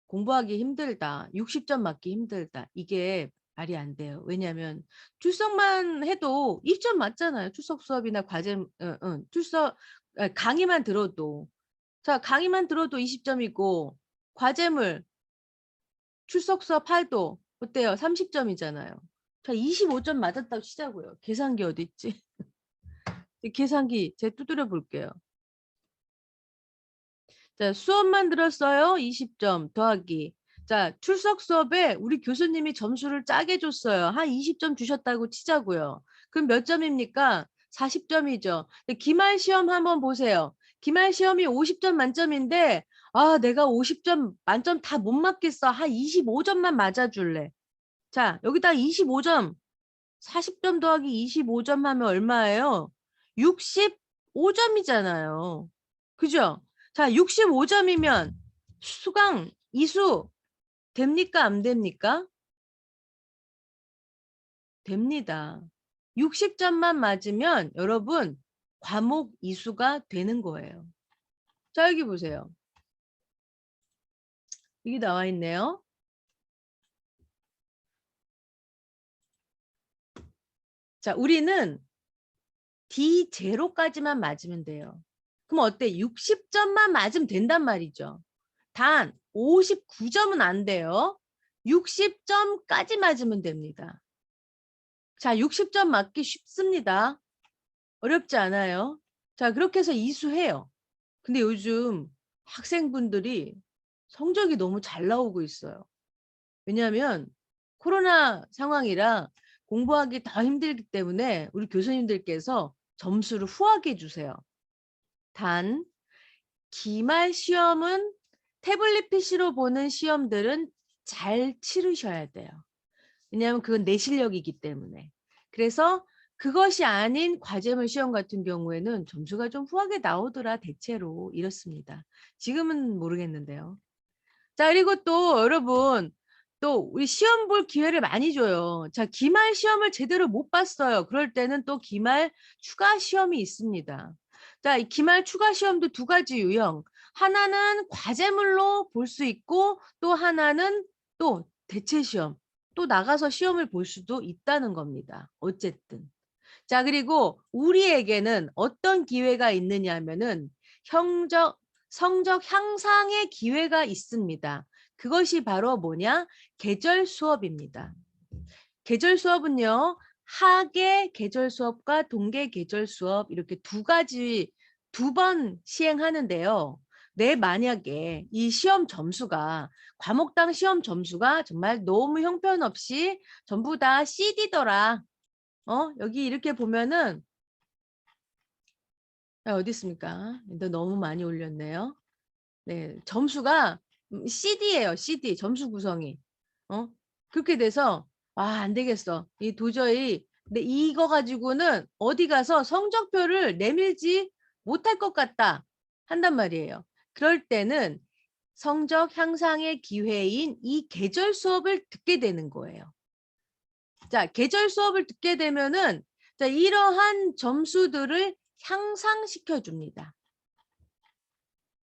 공부하기 힘들다. 60점 맞기 힘들다. 이게 말이 안 돼요. 왜냐하면 출석만 해도 2점 맞잖아요. 출석 수업이나 과제, 강의만 들어도. 자, 강의만 들어도 20점이고 과제물 출석 수업 8도 어때요? 30점이잖아요. 자, 25점 맞았다고 치자고요. 계산기 어디 있지? 계산기 제가 두드려 볼게요. 자, 수업만 들었어요. 20점 더하기. 자, 출석 수업에 우리 교수님이 점수를 짜게 줬어요. 한 20점 주셨다고 치자고요. 그럼 몇 점입니까? 40점이죠. 기말 시험 한번 보세요. 기말 시험이 50점 만점인데 아, 내가 50점 만점 다 못 맞겠어. 한 25점만 맞아줄래. 자, 여기다 25점. 40점 더하기 25점 하면 얼마예요? 65점이잖아요. 그죠? 자, 65점이면 수강 이수 됩니까? 안 됩니까? 됩니다. 60점만 맞으면 여러분 과목 이수가 되는 거예요. 자, 여기 보세요. 여기 나와 있네요. 자, 우리는 D0까지만 맞으면 돼요. 그럼 어때? 60점만 맞으면 된단 말이죠. 단 59점은 안 돼요. 60점까지 맞으면 됩니다. 자, 60점 맞기 쉽습니다. 어렵지 않아요. 자, 그렇게 해서 이수해요. 근데 요즘 학생분들이 성적이 너무 잘 나오고 있어요. 왜냐하면 코로나 상황이라 공부하기 더 힘들기 때문에 우리 교수님들께서 점수를 후하게 주세요. 단 기말 시험은 태블릿 PC로 보는 시험들은 잘 치르셔야 돼요. 왜냐하면 그건 내 실력이기 때문에. 그래서 그것이 아닌 과제물 시험 같은 경우에는 점수가 좀 후하게 나오더라 대체로 이렇습니다. 지금은 모르겠는데요. 자, 그리고 또 여러분 또 우리 시험 볼 기회를 많이 줘요. 자, 기말 시험을 제대로 못 봤어요. 그럴 때는 또 기말 추가 시험이 있습니다. 자, 이 기말 추가 시험도 두 가지 유형. 하나는 과제물로 볼 수 있고 또 하나는 또 대체 시험. 또 나가서 시험을 볼 수도 있다는 겁니다. 어쨌든. 자, 그리고 우리에게는 어떤 기회가 있느냐 하면은 성적 향상의 기회가 있습니다. 그것이 바로 뭐냐? 계절 수업입니다. 계절 수업은요, 하계 계절 수업과 동계 계절 수업 이렇게 두 번 시행하는데요. 내 만약에 이 시험 점수가 과목당 시험 점수가 정말 너무 형편없이 전부 다 CD더라. 여기 이렇게 보면은 어디 있습니까? 너무 많이 올렸네요. 네, 점수가 CD예요. CD 점수 구성이. 그렇게 돼서 안 되겠어. 이 도저히 이거 가지고는 어디 가서 성적표를 내밀지 못할 것 같다 한단 말이에요. 그럴 때는 성적 향상의 기회인 이 계절 수업을 듣게 되는 거예요. 자, 계절 수업을 듣게 되면은 자, 이러한 점수들을 향상시켜 줍니다.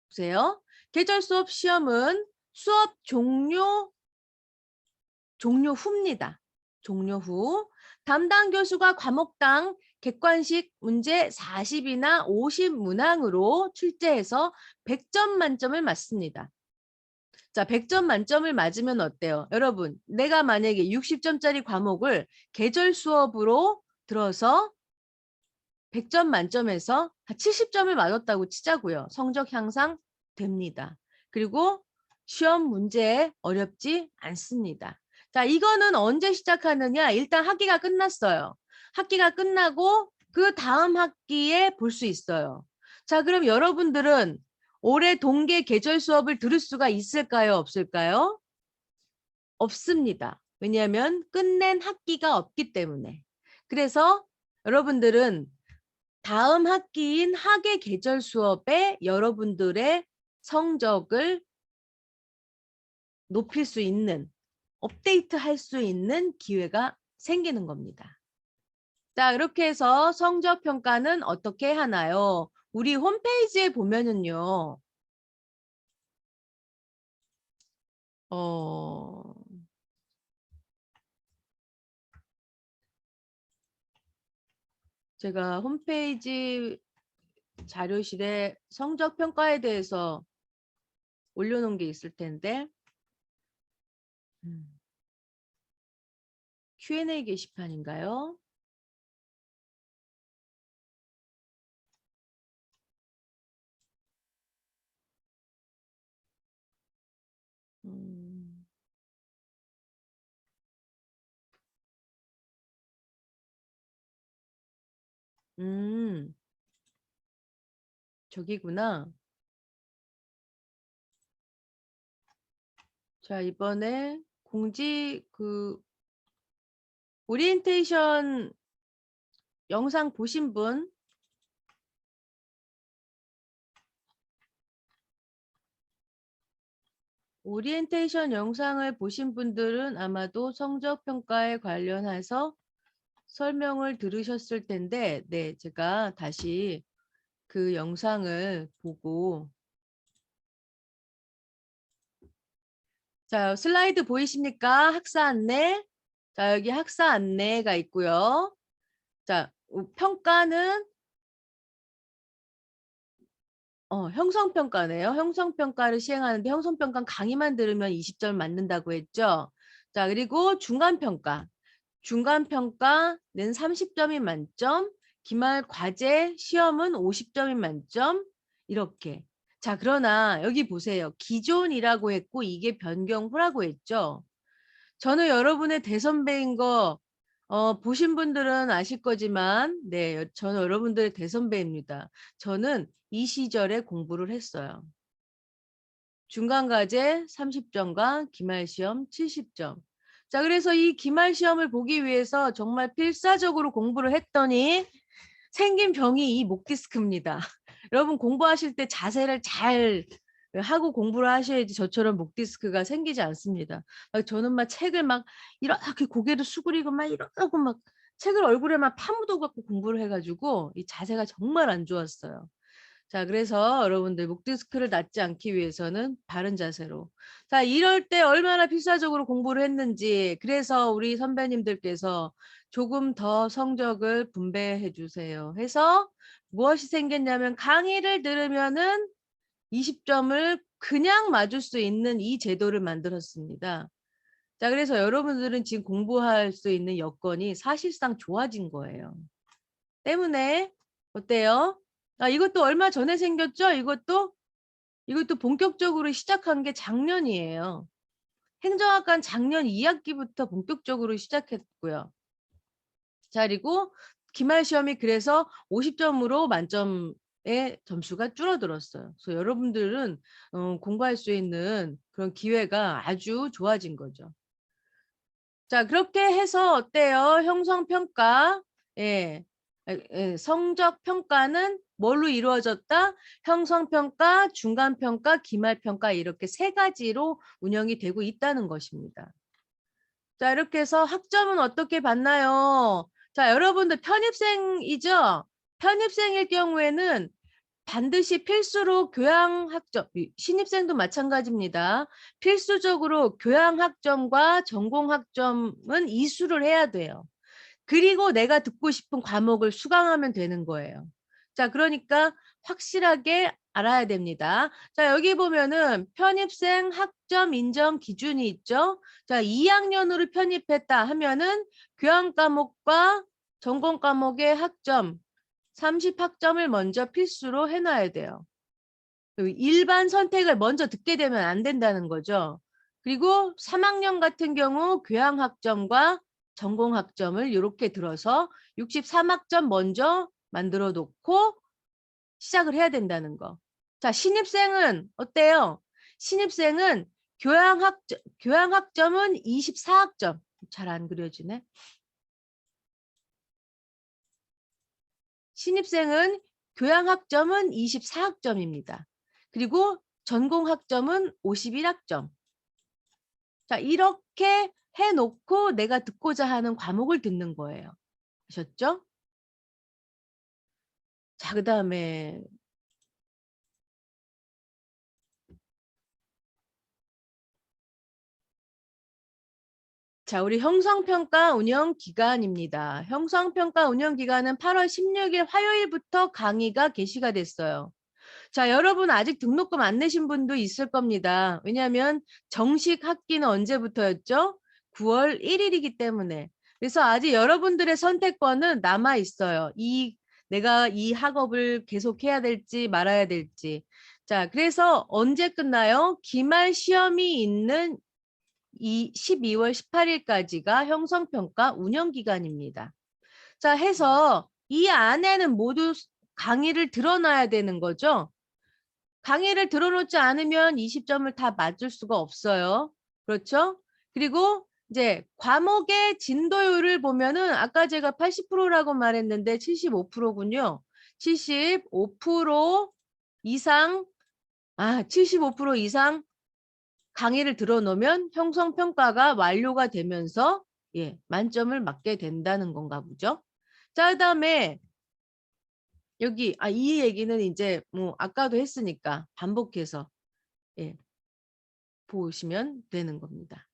보세요. 계절 수업 시험은 수업 종료 후입니다. 종료 후 담당 교수가 과목당 객관식 문제 40이나 50 문항으로 출제해서 100점 만점을 맞습니다. 자, 100점 만점을 맞으면 어때요? 여러분, 내가 만약에 60점짜리 과목을 계절 수업으로 들어서 100점 만점에서 70점을 맞았다고 치자고요. 성적 향상 됩니다. 그리고 시험 문제 어렵지 않습니다. 자, 이거는 언제 시작하느냐? 일단 학기가 끝났어요. 학기가 끝나고 그 다음 학기에 볼 수 있어요. 자, 그럼 여러분들은 올해 동계 계절 수업을 들을 수가 있을까요? 없을까요? 없습니다. 왜냐하면 끝낸 학기가 없기 때문에. 그래서 여러분들은 다음 학기인 학예 계절 수업에 여러분들의 성적을 높일 수 있는, 업데이트 할 수 있는 기회가 생기는 겁니다. 자, 이렇게 해서 성적 평가는 어떻게 하나요? 우리 홈페이지에 보면은요. 제가 홈페이지 자료실에 성적 평가에 대해서 올려놓은 게 있을 텐데 Q&A 게시판인가요? 저기구나. 자, 이번에 오리엔테이션 영상 보신 분 오리엔테이션 영상을 보신 분들은 아마도 성적평가에 관련해서 설명을 들으셨을 텐데, 네, 제가 다시 그 영상을 보고 자, 슬라이드 보이십니까? 학사 안내. 자, 여기 학사 안내가 있고요. 자, 평가는 형성평가네요. 형성평가를 시행하는데 형성평가 강의만 들으면 20점 맞는다고 했죠. 자, 그리고 중간평가. 중간평가는 30점이 만점, 기말 과제 시험은 50점인 만점 이렇게. 자, 그러나 여기 보세요. 기존이라고 했고 이게 변경 후라고 했죠. 저는 여러분의 대선배인 거 보신 분들은 아실 거지만 네, 저는 여러분들의 대선배입니다. 저는 이 시절에 공부를 했어요. 중간과제 30점과 기말시험 70점. 자, 그래서 이 기말시험을 보기 위해서 정말 필사적으로 공부를 했더니 생긴 병이 이 목 디스크입니다. 여러분 공부하실 때 자세를 잘 하고 공부를 하셔야지 저처럼 목 디스크가 생기지 않습니다. 저는 막 책을 막 이렇게 고개를 수그리고 막 이러고 막 책을 얼굴에 막 파묻어 갖고 공부를 해가지고 이 자세가 정말 안 좋았어요. 자, 그래서 여러분들 목 디스크를 낳지 않기 위해서는 바른 자세로. 자, 이럴 때 얼마나 필사적으로 공부를 했는지 그래서 우리 선배님들께서 조금 더 성적을 분배해 주세요. 해서 무엇이 생겼냐면 강의를 들으면은 20점을 그냥 맞을 수 있는 이 제도를 만들었습니다. 자, 그래서 여러분들은 지금 공부할 수 있는 여건이 사실상 좋아진 거예요. 때문에 어때요? 아, 이것도 얼마 전에 생겼죠? 이것도 본격적으로 시작한 게 작년이에요. 행정학과는 작년 2학기부터 본격적으로 시작했고요. 자, 그리고 기말 시험이 그래서 50점으로 만점의 점수가 줄어들었어요. 그래서 여러분들은 공부할 수 있는 그런 기회가 아주 좋아진 거죠. 자, 그렇게 해서 어때요? 형성평가. 예. 성적 평가는 뭘로 이루어졌다? 형성평가, 중간평가, 기말평가 이렇게 세 가지로 운영이 되고 있다는 것입니다. 자, 이렇게 해서 학점은 어떻게 받나요? 자, 여러분들 편입생이죠? 편입생일 경우에는 반드시 필수로 교양학점, 신입생도 마찬가지입니다. 필수적으로 교양학점과 전공학점은 이수를 해야 돼요. 그리고 내가 듣고 싶은 과목을 수강하면 되는 거예요. 자, 그러니까 확실하게 알아야 됩니다. 자, 여기 보면은 편입생 학점 인정 기준이 있죠. 자, 2학년으로 편입했다 하면은 교양 과목과 전공 과목의 학점 30학점을 먼저 필수로 해놔야 돼요. 일반 선택을 먼저 듣게 되면 안 된다는 거죠. 그리고 3학년 같은 경우 교양학점과 전공학점을 이렇게 들어서 63학점 먼저 만들어 놓고 시작을 해야 된다는 거. 자, 신입생은 어때요? 신입생은 교양학점은 24학점. 잘 안 그려지네. 신입생은 교양학점은 24학점입니다. 그리고 전공학점은 51학점. 자, 이렇게 해놓고 내가 듣고자 하는 과목을 듣는 거예요. 아셨죠? 자, 그 다음에 자, 우리 형성평가 운영 기간입니다. 형성평가 운영 기간은 8월 16일 화요일부터 강의가 개시가 됐어요. 자, 여러분 아직 등록금 안 내신 분도 있을 겁니다. 왜냐하면 정식 학기는 언제부터였죠? 9월 1일이기 때문에. 그래서 아직 여러분들의 선택권은 남아 있어요. 내가 이 학업을 계속해야 될지 말아야 될지. 자, 그래서 언제 끝나요? 기말 시험이 있는 12월 18일까지가 형성평가 운영기간입니다. 자, 해서 이 안에는 모두 강의를 들어놔야 되는 거죠. 강의를 들어놓지 않으면 20점을 다 맞을 수가 없어요. 그렇죠? 그리고 이제 과목의 진도율을 보면은 아까 제가 80%라고 말했는데 75%군요. 75% 이상, 75% 이상 강의를 들어놓으면 형성평가가 완료가 되면서 만점을 맞게 된다는 건가 보죠. 자, 그다음에 여기 이 얘기는 이제 뭐 아까도 했으니까 반복해서 보시면 되는 겁니다.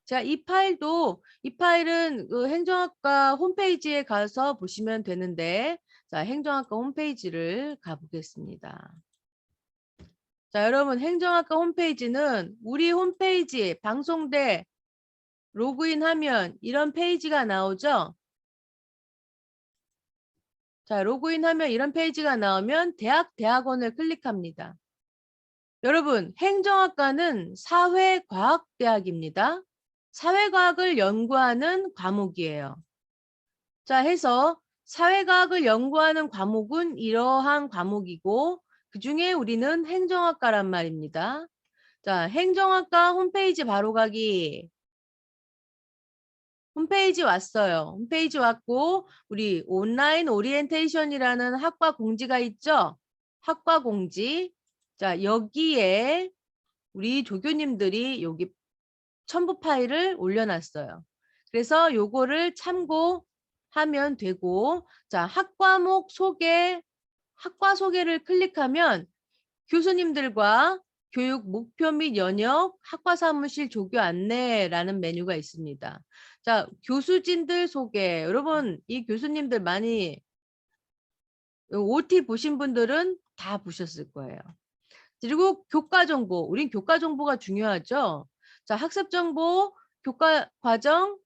자, 이 파일은 그 행정학과 홈페이지에 가서 보시면 되는데, 자, 행정학과 홈페이지를 가보겠습니다. 자, 여러분 행정학과 홈페이지는 우리 홈페이지 방송대 로그인하면 이런 페이지가 나오죠. 자, 로그인하면 이런 페이지가 나오면 대학원을 클릭합니다. 여러분, 행정학과는 사회과학대학입니다. 사회과학을 연구하는 과목이에요. 자, 해서 사회과학을 연구하는 과목은 이러한 과목이고 그중에 우리는 행정학과란 말입니다. 자, 행정학과 홈페이지 바로 가기. 홈페이지 왔어요. 홈페이지 왔고 우리 온라인 오리엔테이션이라는 학과 공지가 있죠? 학과 공지. 자, 여기에 우리 조교님들이 여기 첨부 파일을 올려놨어요. 그래서 요거를 참고하면 되고, 자, 학과목 소개, 학과 소개를 클릭하면 교수님들과 교육 목표 및 연역, 학과 사무실 조교 안내라는 메뉴가 있습니다. 자, 교수진들 소개. 여러분, 이 교수님들 많이 OT 보신 분들은 다 보셨을 거예요. 그리고 교과 정보. 우린 교과 정보가 중요하죠. 자, 학습 정보, 교과 과정,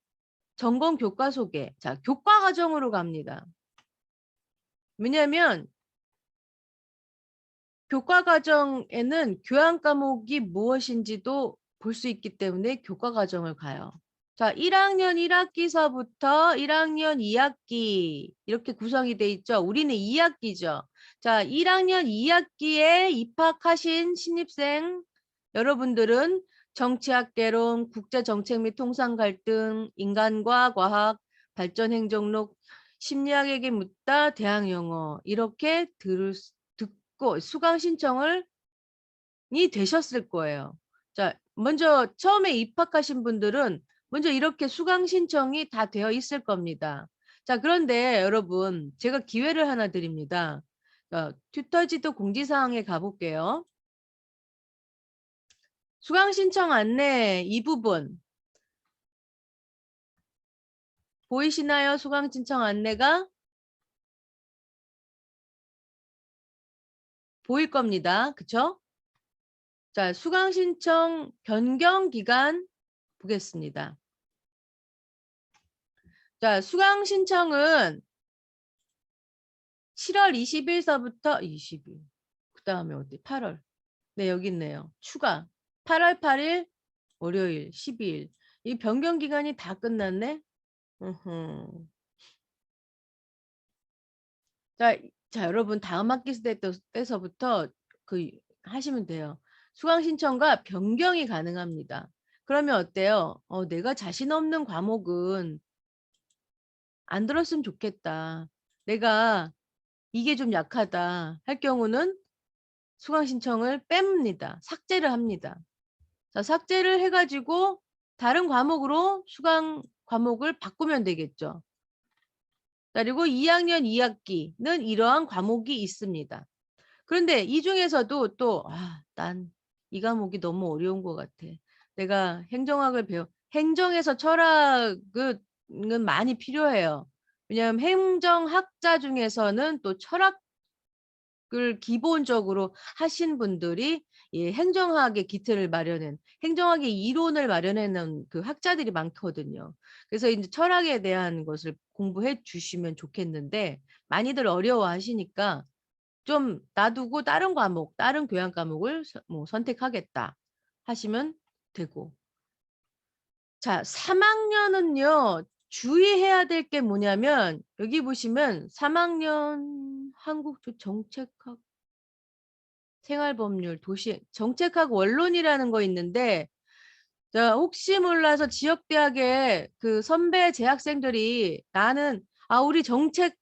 전공 교과 소개. 자, 교과 과정으로 갑니다. 왜냐하면 교과 과정에는 교양 과목이 무엇인지도 볼 수 있기 때문에 교과 과정을 가요. 자, 1학년 1학기서부터 1학년 2학기 이렇게 구성이 돼 있죠. 우리는 2학기죠. 자, 1학년 2학기에 입학하신 신입생 여러분들은 정치학개론, 국제정책 및 통상 갈등, 인간과 과학, 발전행정록, 심리학에게 묻다, 대학영어 이렇게 듣고 수강 신청을 되셨을 거예요. 자, 먼저 처음에 입학하신 분들은 먼저 이렇게 수강 신청이 다 되어 있을 겁니다. 자, 그런데 여러분 제가 기회를 하나 드립니다. 튜터지도 공지사항에 가볼게요. 수강 신청 안내 이 부분 보이시나요? 수강 신청 안내가 보일 겁니다. 그쵸? 자, 수강 신청 변경 기간 보겠습니다. 자, 수강 신청은 7월 20일서부터 20일. 그 다음에 어디? 8월. 네, 여기 있네요. 추가. 8월 8일 월요일 12일. 이 변경 기간이 다 끝났네. 자, 여러분 다음 학기 때서부터 하시면 돼요. 수강 신청과 변경이 가능합니다. 그러면 어때요? 내가 자신 없는 과목은 안 들었으면 좋겠다. 내가 이게 좀 약하다 할 경우는 수강 신청을 뺍니다. 삭제를 합니다. 자, 삭제를 해가지고 다른 과목으로 수강 과목을 바꾸면 되겠죠. 그리고 2학년 2학기는 이러한 과목이 있습니다. 그런데 이 중에서도 또, 난 이 과목이 너무 어려운 것 같아. 내가 행정학을 행정에서 철학은 많이 필요해요. 왜냐하면 행정학자 중에서는 또 철학을 기본적으로 하신 분들이 행정학의 기틀을 행정학의 이론을 마련해놓은 그 학자들이 많거든요. 그래서 이제 철학에 대한 것을 공부해 주시면 좋겠는데 많이들 어려워하시니까 좀 놔두고 다른 과목, 다른 교양 과목을 선택하겠다 하시면 되고. 자, 3학년은요. 주의해야 될 게 뭐냐면 여기 보시면 3학년 한국 정책학 생활법률 도시 정책학 원론이라는 거 있는데 자, 혹시 몰라서 지역대학의 그 선배 재학생들이 나는 우리 정책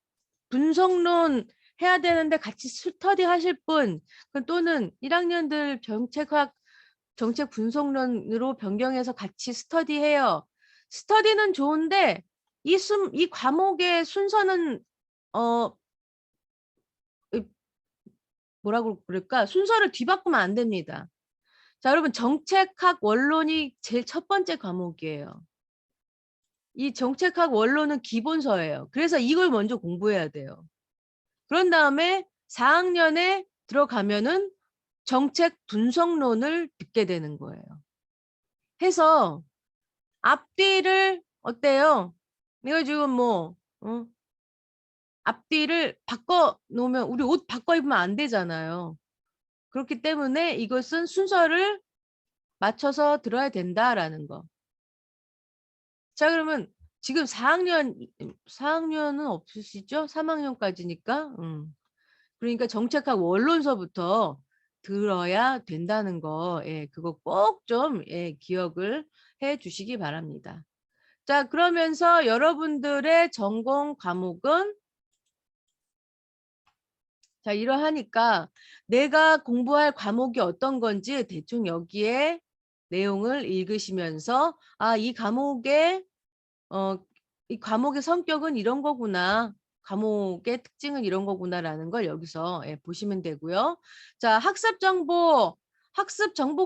분석론 해야 되는데 같이 스터디 하실 분 또는 1학년들 정책 분석론으로 변경해서 같이 스터디해요. 스터디는 좋은데 이 과목의 순서는 뭐라고 그럴까? 순서를 뒤바꾸면 안 됩니다. 자, 여러분 정책학 원론이 제일 첫 번째 과목이에요. 이 정책학 원론은 기본서예요. 그래서 이걸 먼저 공부해야 돼요. 그런 다음에 4학년에 들어가면은 정책 분석론을 듣게 되는 거예요. 해서 앞뒤를 어때요? 이거 지금 앞뒤를 바꿔 놓으면 우리 옷 바꿔 입으면 안 되잖아요. 그렇기 때문에 이것은 순서를 맞춰서 들어야 된다라는 거. 자, 그러면 지금 4학년은 없으시죠? 3학년까지니까. 그러니까 정책학 원론서부터 들어야 된다는 거, 예, 그거 꼭 좀, 예, 기억을 해 주시기 바랍니다. 자, 그러면서 여러분들의 전공 과목은 자, 이러하니까 내가 공부할 과목이 어떤 건지 대충 여기에 내용을 읽으시면서 이 과목의 성격은 이런 거구나. 과목의 특징은 이런 거구나라는 걸 여기서 보시면 되고요. 자, 학습 정보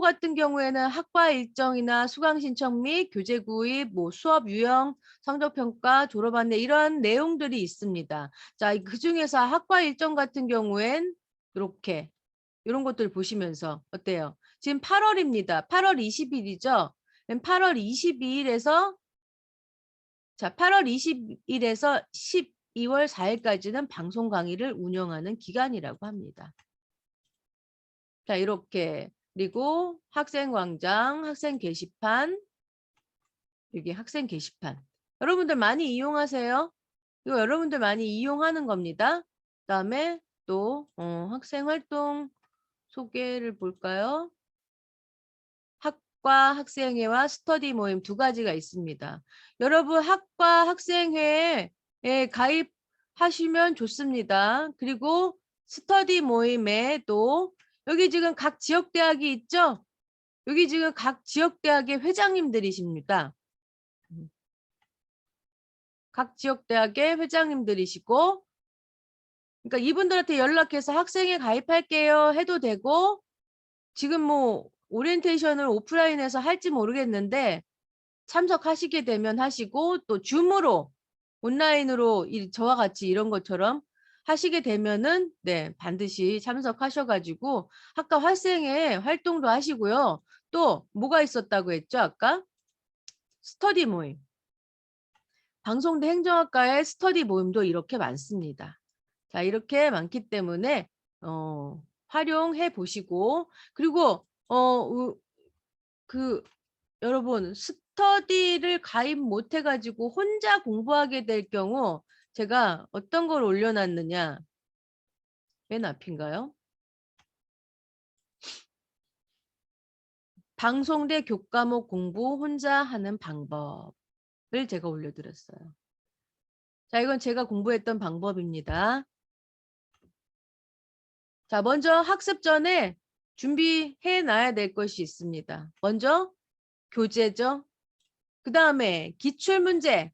같은 경우에는 학과 일정이나 수강 신청 및 교재 구입, 뭐 수업 유형, 성적 평가, 졸업 안내 이런 내용들이 있습니다. 자, 그 중에서 학과 일정 같은 경우엔 이렇게 이런 것들 보시면서 어때요? 지금 8월입니다. 8월 20일이죠. 8월 22일에서 자, 8월 20일에서 12월 4일까지는 방송 강의를 운영하는 기간이라고 합니다. 자, 이렇게 그리고 학생광장, 학생 게시판 여기 학생 게시판 여러분들 많이 이용하세요. 이거 여러분들 많이 이용하는 겁니다. 그다음에 또 학생 활동 소개를 볼까요? 학과 학생회와 스터디 모임 두 가지가 있습니다. 여러분 학과 학생회에 가입하시면 좋습니다. 그리고 스터디 모임에 또 여기 지금 각 지역대학이 있죠? 여기 지금 각 지역대학의 회장님들이십니다. 각 지역대학의 회장님들이시고 그러니까 이분들한테 연락해서 학생회 가입할게요 해도 되고 지금 뭐 오리엔테이션을 오프라인에서 할지 모르겠는데 참석하시게 되면 하시고 또 줌으로 온라인으로 저와 같이 이런 것처럼 하시게 되면은 네 반드시 참석하셔가지고 학과 활생회 활동도 하시고요. 또 뭐가 있었다고 했죠 아까? 스터디 모임. 방송대 행정학과의 스터디 모임도 이렇게 많습니다. 자 이렇게 많기 때문에 활용해 보시고 그리고 여러분 스터디를 가입 못 해가지고 혼자 공부하게 될 경우 제가 어떤 걸 올려놨느냐 맨 앞인가요? 방송대 교과목 공부 혼자 하는 방법을 제가 올려드렸어요. 자 이건 제가 공부했던 방법입니다. 자 먼저 학습 전에 준비해 놔야 될 것이 있습니다. 먼저 교재죠. 그 다음에 기출문제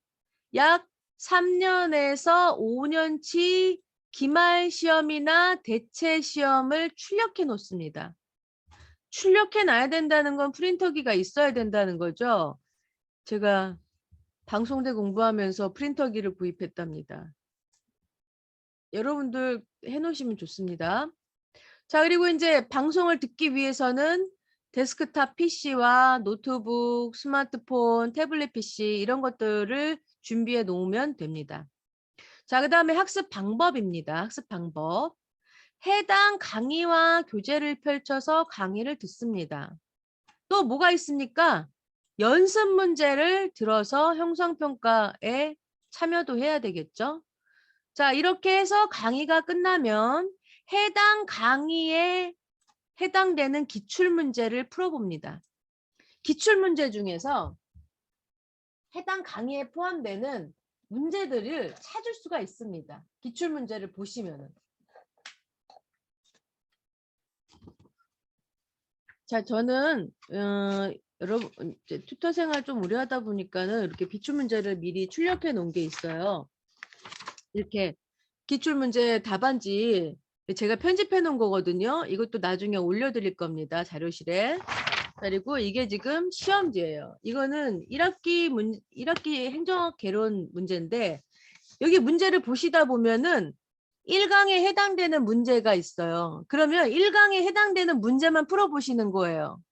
약 3년에서 5년치 기말 시험이나 대체 시험을 출력해 놓습니다. 출력해 놔야 된다는 건 프린터기가 있어야 된다는 거죠. 제가 방송대 공부하면서 프린터기를 구입했답니다. 여러분들 해놓으시면 좋습니다. 자, 그리고 이제 방송을 듣기 위해서는 데스크탑 PC와 노트북, 스마트폰, 태블릿 PC 이런 것들을 준비해 놓으면 됩니다. 자, 그 다음에 학습 방법입니다. 학습 방법. 해당 강의와 교재를 펼쳐서 강의를 듣습니다. 또 뭐가 있습니까? 연습 문제를 들어서 형성평가에 참여도 해야 되겠죠? 자, 이렇게 해서 강의가 끝나면 해당 강의에 해당되는 기출문제를 풀어봅니다. 기출문제 중에서 해당 강의에 포함되는 문제들을 찾을 수가 있습니다. 기출문제를 보시면은. 자, 저는 여러분 이제 튜터 생활 좀 오래 하다 보니까는 이렇게 기출문제를 미리 출력해 놓은 게 있어요. 이렇게 기출문제 답안지 제가 편집해 놓은 거거든요. 이것도 나중에 올려드릴 겁니다. 자료실에. 그리고 이게 지금 시험지예요. 이거는 1학기 행정학 개론 문제인데 여기 문제를 보시다 보면은 1강에 해당되는 문제가 있어요. 그러면 1강에 해당되는 문제만 풀어보시는 거예요.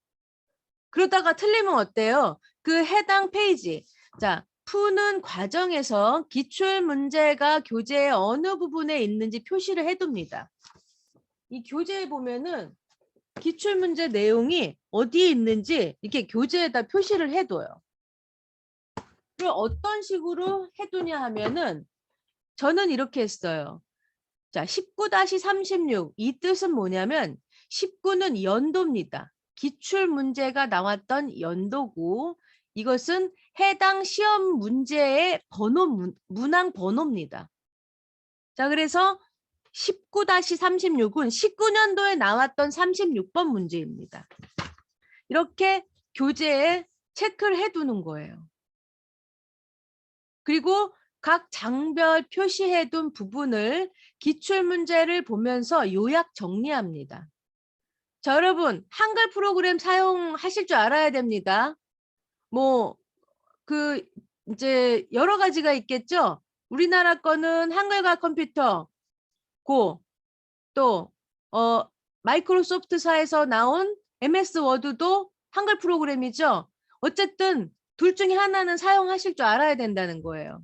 그러다가 틀리면 어때요? 그 해당 페이지. 자, 푸는 과정에서 기출 문제가 교재의 어느 부분에 있는지 표시를 해둡니다. 이 교재에 보면은 기출 문제 내용이 어디에 있는지 이렇게 교재에다 표시를 해둬요. 그럼 어떤 식으로 해두냐 하면은 저는 이렇게 했어요. 자, 19-36 이 뜻은 뭐냐면 19는 연도입니다. 기출 문제가 나왔던 연도고 이것은 해당 시험 문제의 번호, 문항 번호입니다. 자, 그래서 19-36은 19년도에 나왔던 36번 문제입니다. 이렇게 교재에 체크를 해두는 거예요. 그리고 각 장별 표시해둔 부분을 기출문제를 보면서 요약 정리합니다. 자, 여러분 한글 프로그램 사용하실 줄 알아야 됩니다. 이제 여러 가지가 있겠죠. 우리나라 거는 한글과 컴퓨터 또 마이크로소프트사에서 나온 MS 워드도 한글 프로그램이죠. 어쨌든 둘 중에 하나는 사용하실 줄 알아야 된다는 거예요.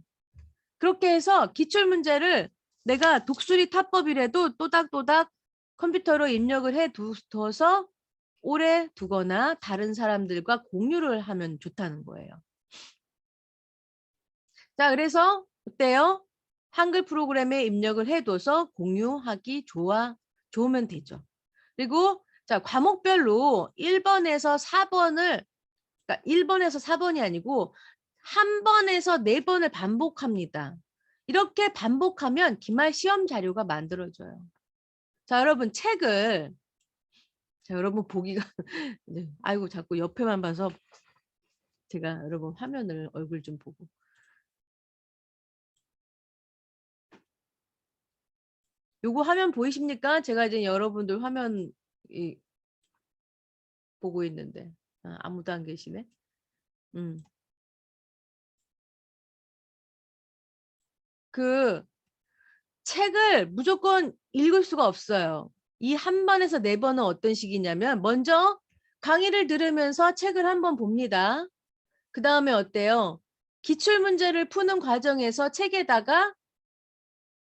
그렇게 해서 기출문제를 내가 독수리 타법이라도 또닥또닥 컴퓨터로 입력을 해둬서 오래 두거나 다른 사람들과 공유를 하면 좋다는 거예요. 자, 그래서 어때요? 한글 프로그램에 입력을 해둬서 공유하기 좋으면 되죠. 그리고 자, 과목별로 1번에서 4번을 그러니까 1번에서 4번이 아니고 한 번에서 4번을 반복합니다. 이렇게 반복하면 기말 시험 자료가 만들어져요. 자, 여러분 책을 자, 여러분 보기가 네, 아이고 자꾸 옆에만 봐서 제가 여러분 화면을 얼굴 좀 보고 요거 화면 보이십니까? 제가 이제 여러분들 화면 보고 있는데 아무도 안 계시네. 그 책을 무조건 읽을 수가 없어요. 이 한 번에서 4번은 어떤 식이냐면 먼저 강의를 들으면서 책을 한번 봅니다. 그 다음에 어때요? 기출문제를 푸는 과정에서 책에다가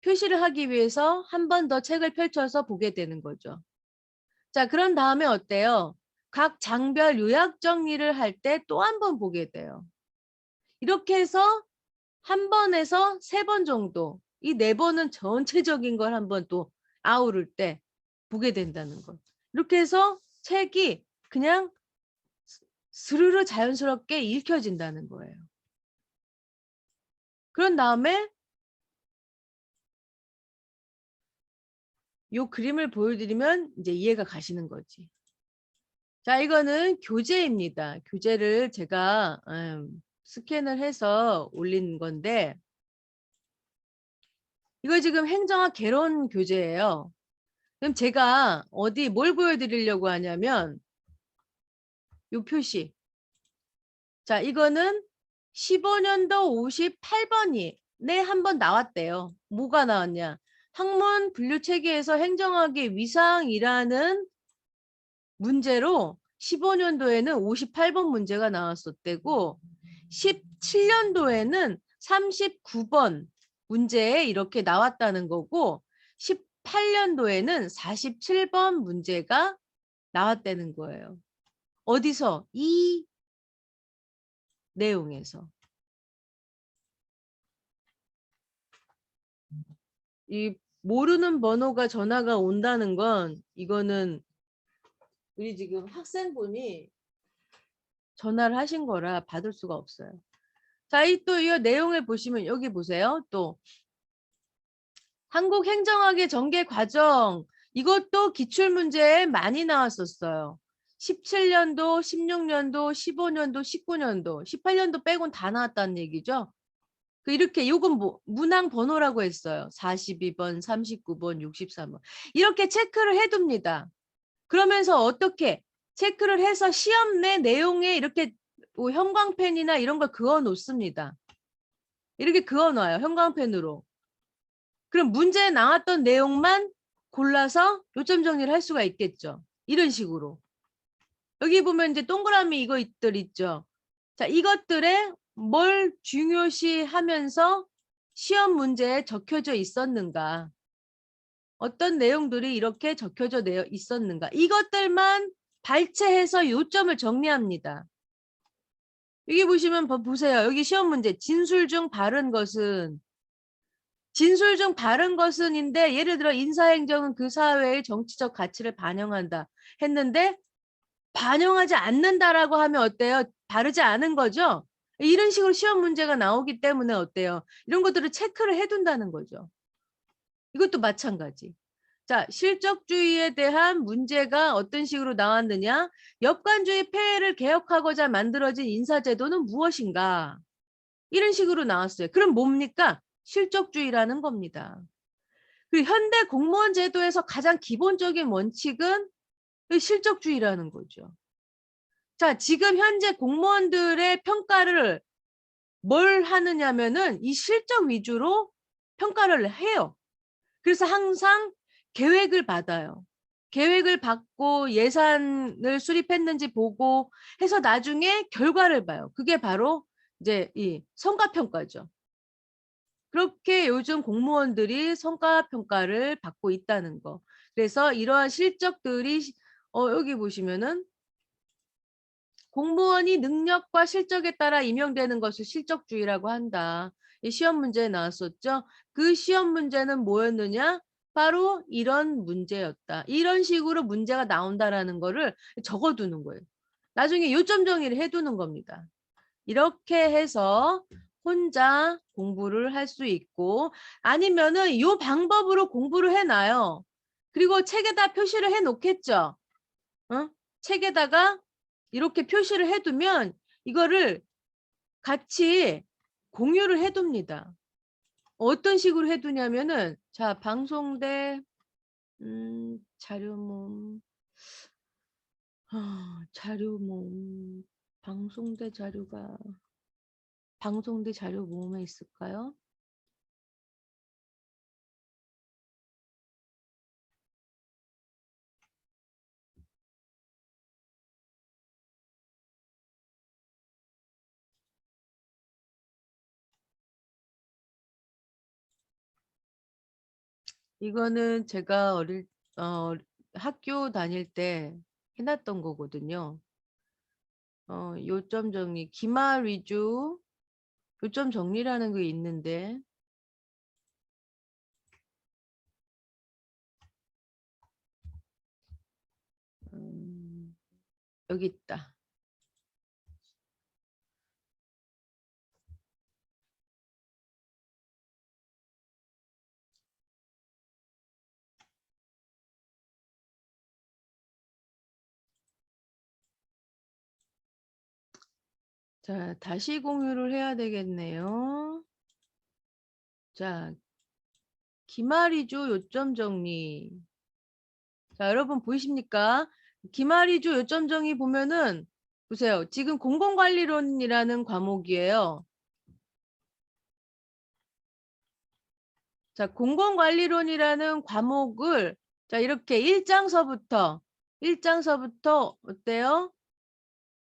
표시를 하기 위해서 한 번 더 책을 펼쳐서 보게 되는 거죠. 자, 그런 다음에 어때요? 각 장별 요약 정리를 할 때 또 한 번 보게 돼요. 이렇게 해서 한 번에서 3번 정도, 이 4번은 전체적인 걸 한번 또 아우를 때 보게 된다는 것. 이렇게 해서 책이 그냥 스르르 자연스럽게 읽혀진다는 거예요. 그런 다음에 이 그림을 보여드리면 이제 이해가 가시는 거지. 자, 이거는 교재입니다. 교재를 제가 스캔을 해서 올린 건데 이거 지금 행정학 개론 교재예요. 그럼 제가 어디 뭘 보여드리려고 하냐면 이 표시. 자, 이거는 15년도 58번이 한번 나왔대요. 뭐가 나왔냐? 학문 분류 체계에서 행정학의 위상이라는 문제로 15년도에는 58번 문제가 나왔었대고 17년도에는 39번 문제에 이렇게 나왔다는 거고 18년도에는 47번 문제가 나왔다는 거예요. 어디서? 이 내용에서. 이 모르는 번호가 전화가 온다는 건 이거는 우리 지금 학생분이 전화를 하신 거라 받을 수가 없어요. 자, 이 내용을 보시면 여기 보세요. 또 한국 행정학의 전개 과정 이것도 기출문제에 많이 나왔었어요. 17년도, 16년도, 15년도, 19년도, 18년도 빼곤 다 나왔다는 얘기죠. 이렇게 요건 문항 번호라고 했어요. 42번, 39번, 63번. 이렇게 체크를 해둡니다. 그러면서 어떻게 체크를 해서 시험 내 내용에 이렇게 형광펜이나 이런 걸 그어 놓습니다. 이렇게 그어 놔요. 형광펜으로. 그럼 문제에 나왔던 내용만 골라서 요점 정리를 할 수가 있겠죠. 이런 식으로. 여기 보면 이제 동그라미 이것들 있죠. 자, 이것들에 뭘 중요시하면서 시험 문제에 적혀져 있었는가? 어떤 내용들이 이렇게 적혀져 있었는가? 이것들만 발췌해서 요점을 정리합니다. 여기 보시면 보세요. 여기 시험 문제 진술 중 바른 것은 인데 예를 들어 인사행정은 그 사회의 정치적 가치를 반영한다 했는데 반영하지 않는다라고 하면 어때요? 바르지 않은 거죠? 이런 식으로 시험 문제가 나오기 때문에 어때요? 이런 것들을 체크를 해둔다는 거죠. 이것도 마찬가지. 자, 실적주의에 대한 문제가 어떤 식으로 나왔느냐? 역관주의 폐해를 개혁하고자 만들어진 인사제도는 무엇인가? 이런 식으로 나왔어요. 그럼 뭡니까? 실적주의라는 겁니다. 그리고 현대 공무원 제도에서 가장 기본적인 원칙은 실적주의라는 거죠. 자, 지금 현재 공무원들의 평가를 뭘 하느냐면은 이 실적 위주로 평가를 해요. 그래서 항상 계획을 받아요. 계획을 받고 예산을 수립했는지 보고 해서 나중에 결과를 봐요. 그게 바로 이제 이 성과평가죠. 그렇게 요즘 공무원들이 성과평가를 받고 있다는 거. 그래서 이러한 실적들이 여기 보시면은 공무원이 능력과 실적에 따라 임명되는 것을 실적주의라고 한다. 이 시험 문제에 나왔었죠. 그 시험 문제는 뭐였느냐? 바로 이런 문제였다. 이런 식으로 문제가 나온다라는 거를 적어두는 거예요. 나중에 요점 정리를 해두는 겁니다. 이렇게 해서 혼자 공부를 할 수 있고 아니면은 이 방법으로 공부를 해놔요. 그리고 책에다 표시를 해놓겠죠. 책에다가 이렇게 표시를 해두면 이거를 같이 공유를 해둡니다. 어떤 식으로 해두냐면은 자 방송대 자료몸 자료몸 방송대 자료가 방송대 자료 모음에 있을까요? 이거는 제가 학교 다닐 때 해놨던 거거든요. 요점 정리, 기말 위주 요점 정리라는 게 있는데 여기 있다. 자, 다시 공유를 해야 되겠네요. 자, 기말이조 요점 정리. 자, 여러분 보이십니까? 기말이조 요점 정리 보면은 보세요. 지금 공공관리론이라는 과목이에요. 자, 공공관리론이라는 과목을 자, 이렇게 1장서부터 어때요?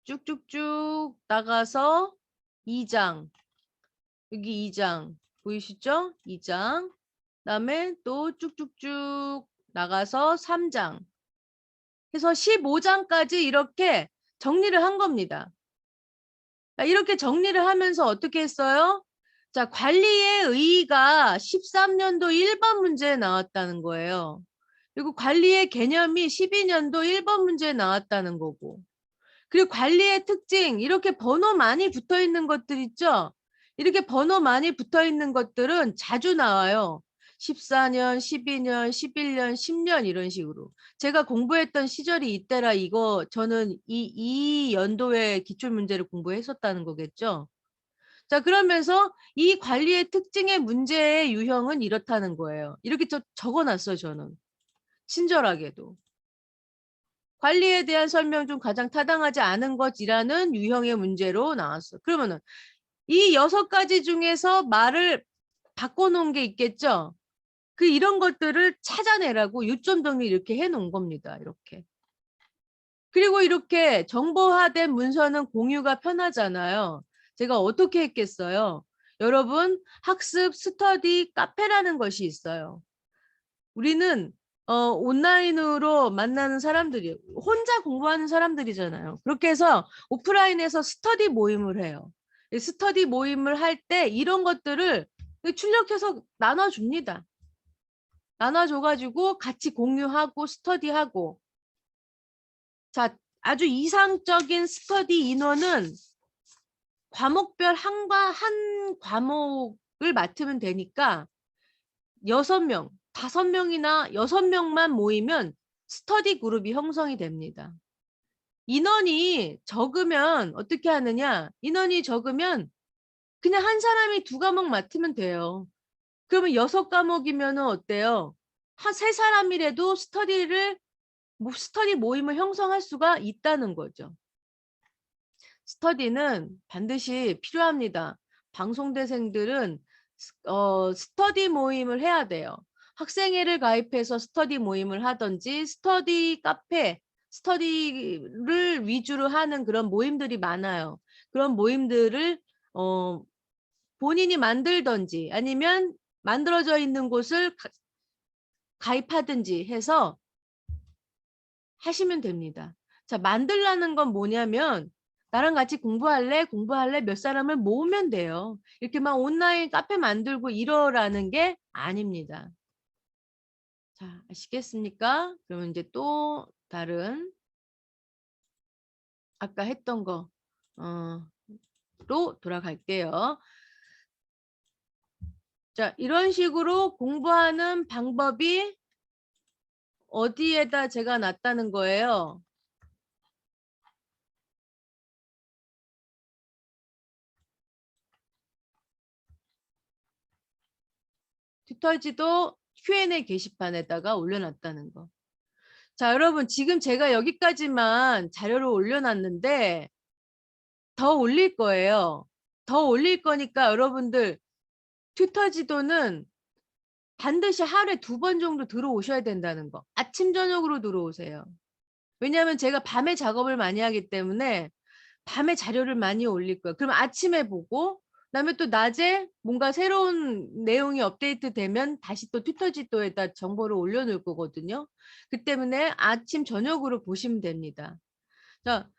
쭉쭉쭉 나가서 2장. 여기 2장 보이시죠? 2장. 그다음에 또 쭉쭉쭉 나가서 3장. 해서 15장까지 이렇게 정리를 한 겁니다. 이렇게 정리를 하면서 어떻게 했어요? 자, 관리의 의의가 13년도 1번 문제에 나왔다는 거예요. 그리고 관리의 개념이 12년도 1번 문제에 나왔다는 거고. 그리고 관리의 특징, 이렇게 번호 많이 붙어 있는 것들 있죠? 이렇게 번호 많이 붙어 있는 것들은 자주 나와요. 14년, 12년, 11년, 10년 이런 식으로. 제가 공부했던 시절이 이때라 이거 저는 이 연도에 기출문제를 공부했었다는 거겠죠? 자, 그러면서 이 관리의 특징의 문제의 유형은 이렇다는 거예요. 이렇게 적어놨어요, 저는. 친절하게도. 관리에 대한 설명 중 가장 타당하지 않은 것이라는 유형의 문제로 나왔어. 그러면은 이 6가지 중에서 말을 바꿔놓은 게 있겠죠? 그 이런 것들을 찾아내라고 요점 정리 이렇게 해놓은 겁니다. 이렇게. 그리고 이렇게 정보화된 문서는 공유가 편하잖아요. 제가 어떻게 했겠어요? 여러분, 학습 스터디 카페라는 것이 있어요. 우리는 온라인으로 만나는 사람들이 혼자 공부하는 사람들이잖아요. 그렇게 해서 오프라인에서 스터디 모임을 해요. 스터디 모임을 할 때 이런 것들을 출력해서 나눠줍니다. 나눠줘가지고 같이 공유하고 스터디하고. 자, 아주 이상적인 스터디 인원은 과목별 한 과목을 맡으면 되니까 6명, 5명이나 6명만 모이면 스터디 그룹이 형성이 됩니다. 인원이 적으면 어떻게 하느냐? 인원이 적으면 그냥 한 사람이 2과목 맡으면 돼요. 그러면 6과목이면 어때요? 한 3사람이라도 스터디 모임을 형성할 수가 있다는 거죠. 스터디는 반드시 필요합니다. 방송대생들은 스터디 모임을 해야 돼요. 학생회를 가입해서 스터디 모임을 하든지 스터디 카페, 스터디를 위주로 하는 그런 모임들이 많아요. 그런 모임들을 본인이 만들든지 아니면 만들어져 있는 곳을 가입하든지 해서 하시면 됩니다. 자, 만들라는 건 뭐냐면 나랑 같이 공부할래? 몇 사람을 모으면 돼요. 이렇게 막 온라인 카페 만들고 이러라는 게 아닙니다. 자, 아시겠습니까? 그러면 이제 또 다른 아까 했던 거로 돌아갈게요. 자, 이런 식으로 공부하는 방법이 어디에다 제가 놨다는 거예요? 튜터지도 Q&A 게시판에다가 올려놨다는 거. 자, 여러분 지금 제가 여기까지만 자료를 올려놨는데 더 올릴 거예요. 더 올릴 거니까 여러분들 튜터지도는 반드시 하루에 2번 정도 들어오셔야 된다는 거. 아침 저녁으로 들어오세요. 왜냐하면 제가 밤에 작업을 많이 하기 때문에 밤에 자료를 많이 올릴 거예요. 그럼 아침에 보고 그다음에 또 낮에 뭔가 새로운 내용이 업데이트 되면 다시 또 튜터지도에다 정보를 올려놓을 거거든요. 그 때문에 아침 저녁으로 보시면 됩니다. 자,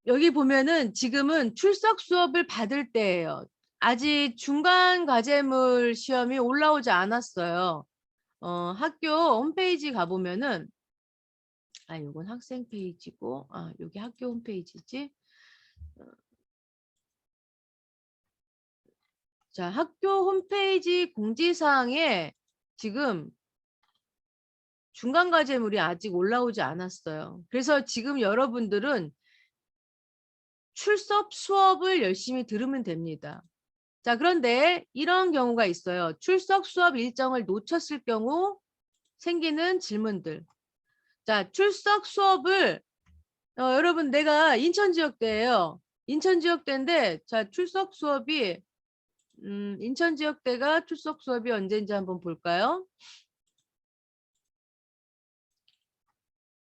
여기 보면은 지금은 출석 수업을 받을 때예요. 아직 중간 과제물 시험이 올라오지 않았어요. 학교 홈페이지 가보면은 요건 학생 페이지고 여기 학교 홈페이지지. 자, 학교 홈페이지 공지사항에 지금 중간 과제물이 아직 올라오지 않았어요. 그래서 지금 여러분들은 출석 수업을 열심히 들으면 됩니다. 자, 그런데 이런 경우가 있어요. 출석 수업 일정을 놓쳤을 경우 생기는 질문들. 자, 출석 수업을 여러분 내가 인천지역대예요. 인천지역대인데 자, 출석 수업이 인천지역대가 출석 수업이 언제인지 한번 볼까요?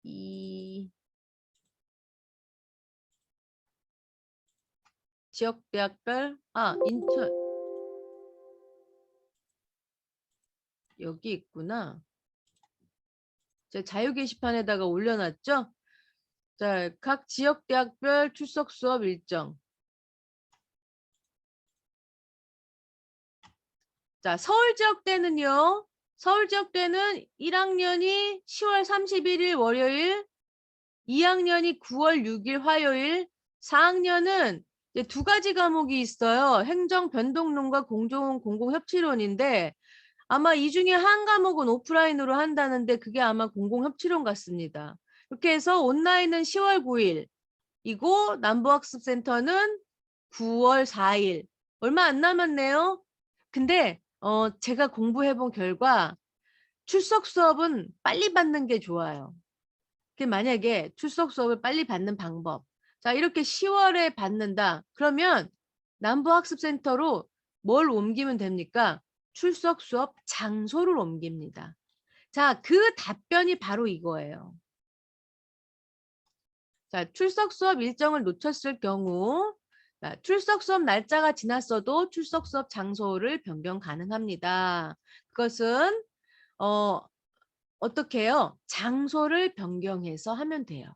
이 지역대학별 인천 여기 있구나. 제가 자유 게시판에다가 올려놨죠? 자, 각 지역대학별 출석 수업 일정. 자, 서울 지역대는요. 서울 지역대는 1학년이 10월 31일 월요일, 2학년이 9월 6일 화요일, 4학년은 이제 2가지 과목이 있어요. 행정 변동론과 공공협치론인데 아마 이 중에 한 과목은 오프라인으로 한다는데 그게 아마 공공협치론 같습니다. 이렇게 해서 온라인은 10월 9일이고 남부학습센터는 9월 4일. 얼마 안 남았네요. 근데 제가 공부해본 결과 출석 수업은 빨리 받는 게 좋아요. 만약에 출석 수업을 빨리 받는 방법. 자, 이렇게 10월에 받는다. 그러면 남부학습센터로 뭘 옮기면 됩니까? 출석 수업 장소를 옮깁니다. 자, 그 답변이 바로 이거예요. 자, 출석 수업 일정을 놓쳤을 경우 자, 출석 수업 날짜가 지났어도 출석 수업 장소를 변경 가능합니다. 그것은 어떻게 해요? 장소를 변경해서 하면 돼요.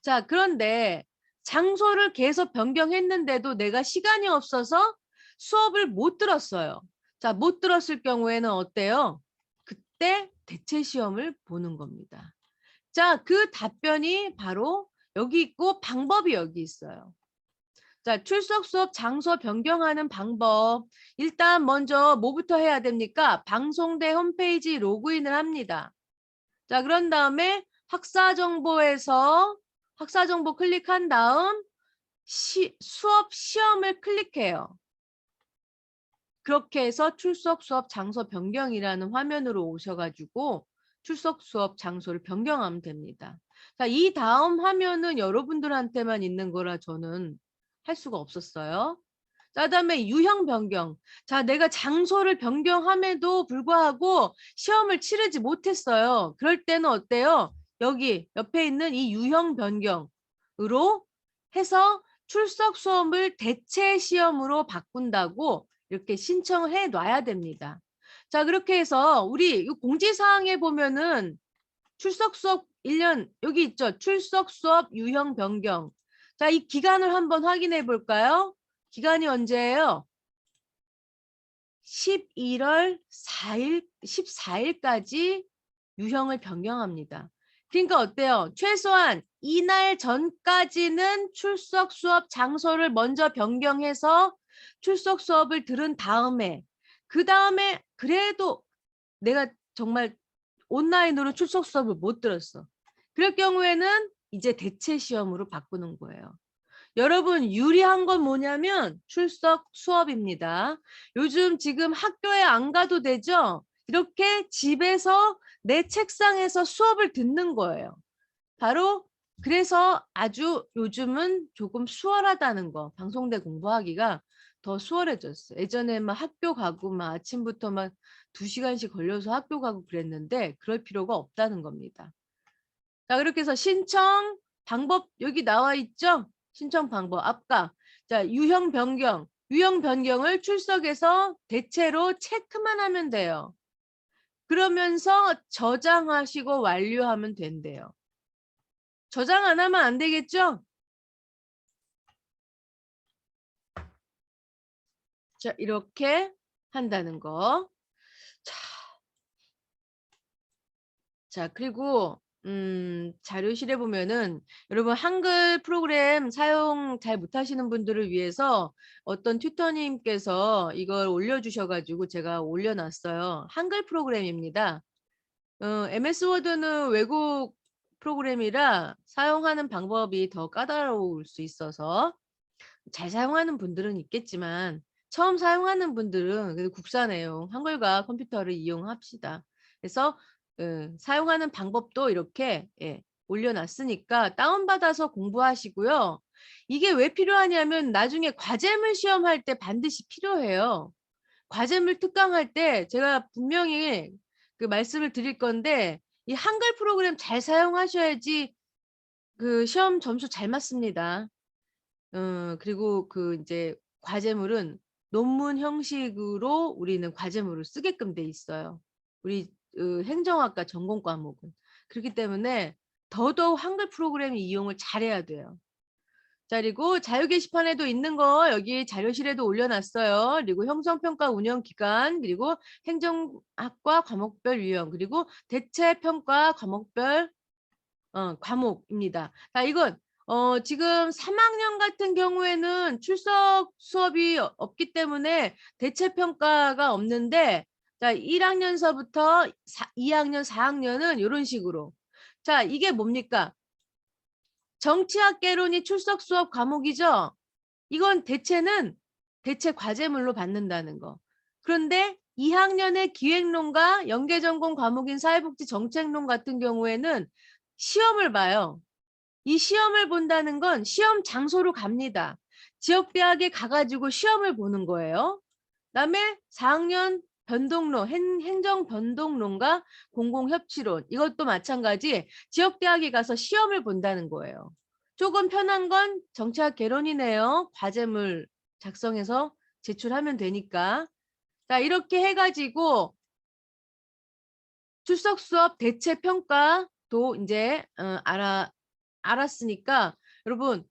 자, 그런데 장소를 계속 변경했는데도 내가 시간이 없어서 수업을 못 들었어요. 자, 못 들었을 경우에는 어때요? 그때 대체 시험을 보는 겁니다. 자, 그 답변이 바로 여기 있고 방법이 여기 있어요. 자, 출석 수업 장소 변경하는 방법. 일단 먼저 뭐부터 해야 됩니까? 방송대 홈페이지 로그인을 합니다. 자, 그런 다음에 학사정보에서 학사정보 클릭한 다음 수업 시험을 클릭해요. 그렇게 해서 출석 수업 장소 변경이라는 화면으로 오셔가지고 출석 수업 장소를 변경하면 됩니다. 자, 이 다음 화면은 여러분들한테만 있는 거라 저는 할 수가 없었어요. 자, 그다음에 유형 변경. 자, 내가 장소를 변경함에도 불구하고 시험을 치르지 못했어요. 그럴 때는 어때요? 여기 옆에 있는 이 유형 변경으로 해서 출석 수업을 대체 시험으로 바꾼다고 이렇게 신청을 해 놔야 됩니다. 자, 그렇게 해서 우리 공지사항에 보면은 출석 수업 1년 여기 있죠. 출석 수업 유형 변경. 자, 이 기간을 한번 확인해 볼까요? 기간이 언제예요? 11월 4일, 14일까지 유형을 변경합니다. 그러니까 어때요? 최소한 이날 전까지는 출석 수업 장소를 먼저 변경해서 출석 수업을 들은 다음에 그 다음에 그래도 내가 정말 온라인으로 출석 수업을 못 들었어. 그럴 경우에는 이제 대체 시험으로 바꾸는 거예요. 여러분 유리한 건 뭐냐면 출석 수업입니다. 요즘 지금 학교에 안 가도 되죠? 이렇게 집에서 내 책상에서 수업을 듣는 거예요. 바로 그래서 아주 요즘은 조금 수월하다는 거. 방송대 공부하기가 더 수월해졌어요. 예전에 막 학교 가고 막 아침부터 막 2시간씩 걸려서 학교 가고 그랬는데 그럴 필요가 없다는 겁니다. 자, 그렇게 해서 신청 방법 여기 나와 있죠? 신청 방법 아까 자 유형 변경 유형 변경을 출석해서 대체로 체크만 하면 돼요. 그러면서 저장하시고 완료하면 된대요. 저장 안 하면 안 되겠죠? 자, 이렇게 한다는 거. 자, 그리고 자료실에 보면은 여러분 한글 프로그램 사용 잘 못하시는 분들을 위해서 어떤 튜터님께서 이걸 올려주셔가지고 제가 올려놨어요. 한글 프로그램입니다. MS 워드는 외국 프로그램이라 사용하는 방법이 더 까다로울 수 있어서 잘 사용하는 분들은 있겠지만 처음 사용하는 분들은 그래도 국산애용 한글과 컴퓨터를 이용합시다. 그래서 사용하는 방법도 이렇게 올려놨으니까 다운받아서 공부하시고요. 이게 왜 필요하냐면 나중에 과제물 시험할 때 반드시 필요해요. 과제물 특강할 때 제가 분명히 그 말씀을 드릴 건데 이 한글 프로그램 잘 사용하셔야지 그 시험 점수 잘 맞습니다. 그리고 그 이제 과제물은 논문 형식으로 우리는 과제물을 쓰게끔 돼 있어요. 우리 행정학과 전공 과목은. 그렇기 때문에 더더욱 한글 프로그램 이용을 잘해야 돼요. 자, 그리고 자유 게시판에도 있는 거 여기 자료실에도 올려놨어요. 그리고 형성평가 운영 기간, 그리고 행정학과 과목별 유형, 그리고 대체평가 과목별 과목입니다. 자, 이건 지금 3학년 같은 경우에는 출석 수업이 없기 때문에 대체평가가 없는데 자, 1학년서부터 2학년, 4학년은 이런 식으로. 자, 이게 뭡니까? 정치학개론이 출석 수업 과목이죠. 이건 대체는 대체 과제물로 받는다는 거. 그런데 2학년의 기획론과 연계전공 과목인 사회복지 정책론 같은 경우에는 시험을 봐요. 이 시험을 본다는 건 시험 장소로 갑니다. 지역대학에 가가지고 시험을 보는 거예요. 그다음에 4학년 변동론, 행정 변동론과 공공협치론 이것도 마찬가지 지역대학에 가서 시험을 본다는 거예요. 조금 편한 건 정치학 개론이네요. 과제물 작성해서 제출하면 되니까. 자, 이렇게 해가지고 출석 수업 대체 평가도 이제 알았으니까 여러분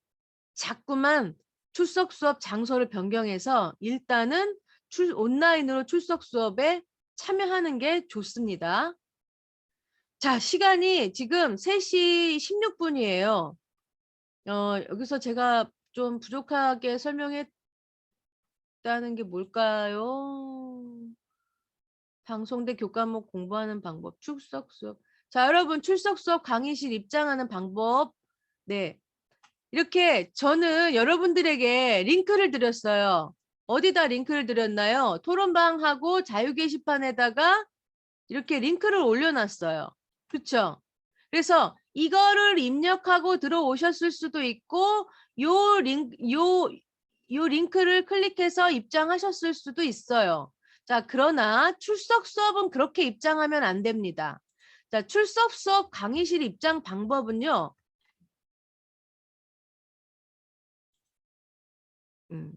자꾸만 출석 수업 장소를 변경해서 일단은 온라인으로 출석 수업에 참여하는 게 좋습니다. 자, 시간이 지금 3시 16분이에요. 여기서 제가 좀 부족하게 설명했다는 게 뭘까요? 방송대 교과목 공부하는 방법, 출석 수업. 자, 여러분 출석 수업 강의실 입장하는 방법. 네. 이렇게 저는 여러분들에게 링크를 드렸어요. 어디다 링크를 드렸나요? 토론방하고 자유 게시판에다가 이렇게 링크를 올려놨어요. 그렇죠? 그래서 이거를 입력하고 들어오셨을 수도 있고 요 링크를 클릭해서 입장하셨을 수도 있어요. 자, 그러나 출석 수업은 그렇게 입장하면 안 됩니다. 자, 출석 수업 강의실 입장 방법은요.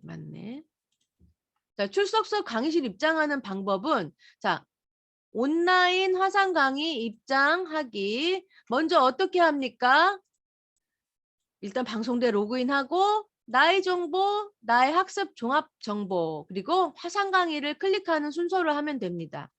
맞네. 자, 출석 수업 강의실 입장하는 방법은 자, 온라인 화상 강의 입장하기. 먼저 어떻게 합니까? 일단 방송대 로그인하고 나의 정보, 나의 학습 종합 정보, 그리고 화상 강의를 클릭하는 순서로 하면 됩니다.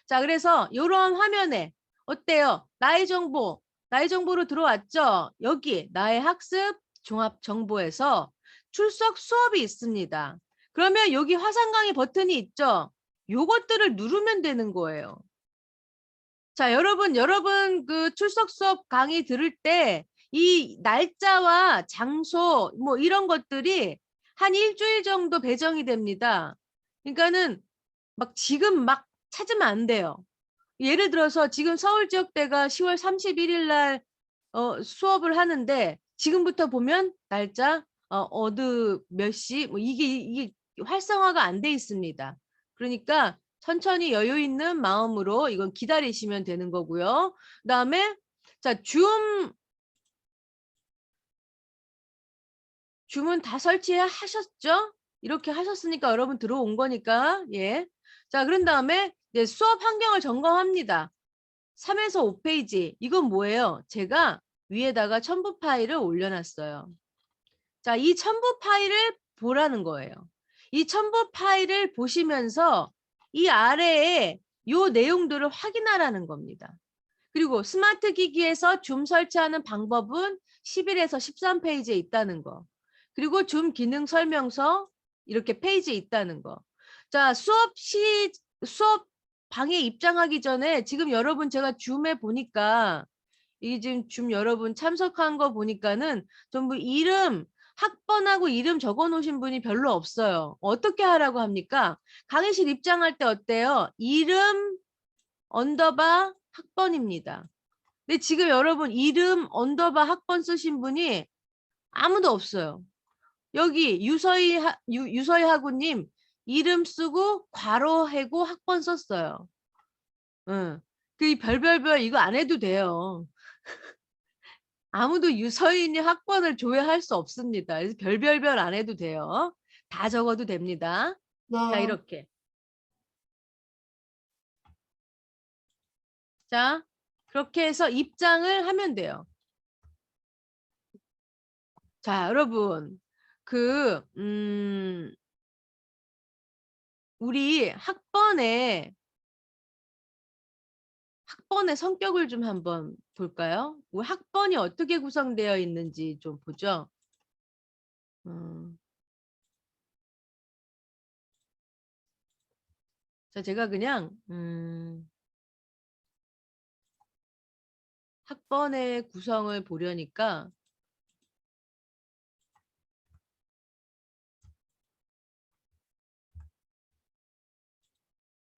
자, 그래서 이런 화면에 어때요? 나의 정보, 나의 정보로 들어왔죠? 여기 나의 학습 종합 정보에서 출석 수업이 있습니다. 그러면 여기 화상 강의 버튼이 있죠? 요것들을 누르면 되는 거예요. 자, 여러분 그 출석 수업 강의 들을 때 이 날짜와 장소 뭐 이런 것들이 한 일주일 정도 배정이 됩니다. 그러니까는 막 지금 막 찾으면 안 돼요. 예를 들어서 지금 서울지역대가 10월 31일 날 수업을 하는데 지금부터 보면 날짜 어느 몇 시 뭐 이게 활성화가 안 돼 있습니다. 그러니까 천천히 여유 있는 마음으로 이건 기다리시면 되는 거고요. 그다음에 자, 줌은 다 설치하셨죠? 이렇게 하셨으니까 여러분 들어온 거니까 예. 자, 그런 다음에 이제 수업 환경을 점검합니다. 3에서 5페이지. 이건 뭐예요? 제가 위에다가 첨부 파일을 올려놨어요. 자, 이 첨부 파일을 보라는 거예요. 이 첨부 파일을 보시면서 이 아래에 요 내용들을 확인하라는 겁니다. 그리고 스마트 기기에서 줌 설치하는 방법은 11에서 13페이지에 있다는 거. 그리고 줌 기능 설명서 이렇게 페이지에 있다는 거. 자, 수업 방에 입장하기 전에 지금 여러분 제가 줌에 보니까 이 지금 줌 여러분 참석한 거 보니까는 전부 이름 학번하고 이름 적어 놓으신 분이 별로 없어요. 어떻게 하라고 합니까? 강의실 입장할 때 어때요? 이름 언더바 학번입니다. 근데 지금 여러분 이름 언더바 학번 쓰신 분이 아무도 없어요. 여기 유서희 하구님 이름 쓰고 괄호 해고 학번 썼어요. 응. 그 별별별 이거 안 해도 돼요. 아무도 유서인이 학번을 조회할 수 없습니다. 그래서 별별별 안 해도 돼요. 다 적어도 됩니다. 자, 네. 이렇게. 자, 그렇게 해서 입장을 하면 돼요. 자, 여러분. 우리 학번의 성격을 좀 한번 볼까요? 우리 학번이 어떻게 구성되어 있는지 좀 보죠. 음. 자, 제가 그냥 학번의 구성을 보려니까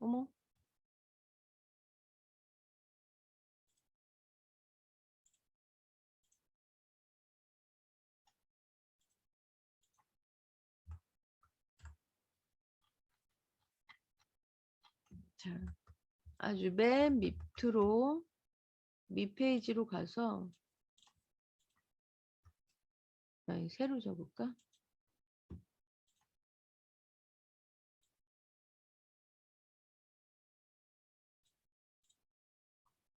어머. 자, 아주 맨 밑으로 밑 페이지로 가서 자, 이거 새로 적을까?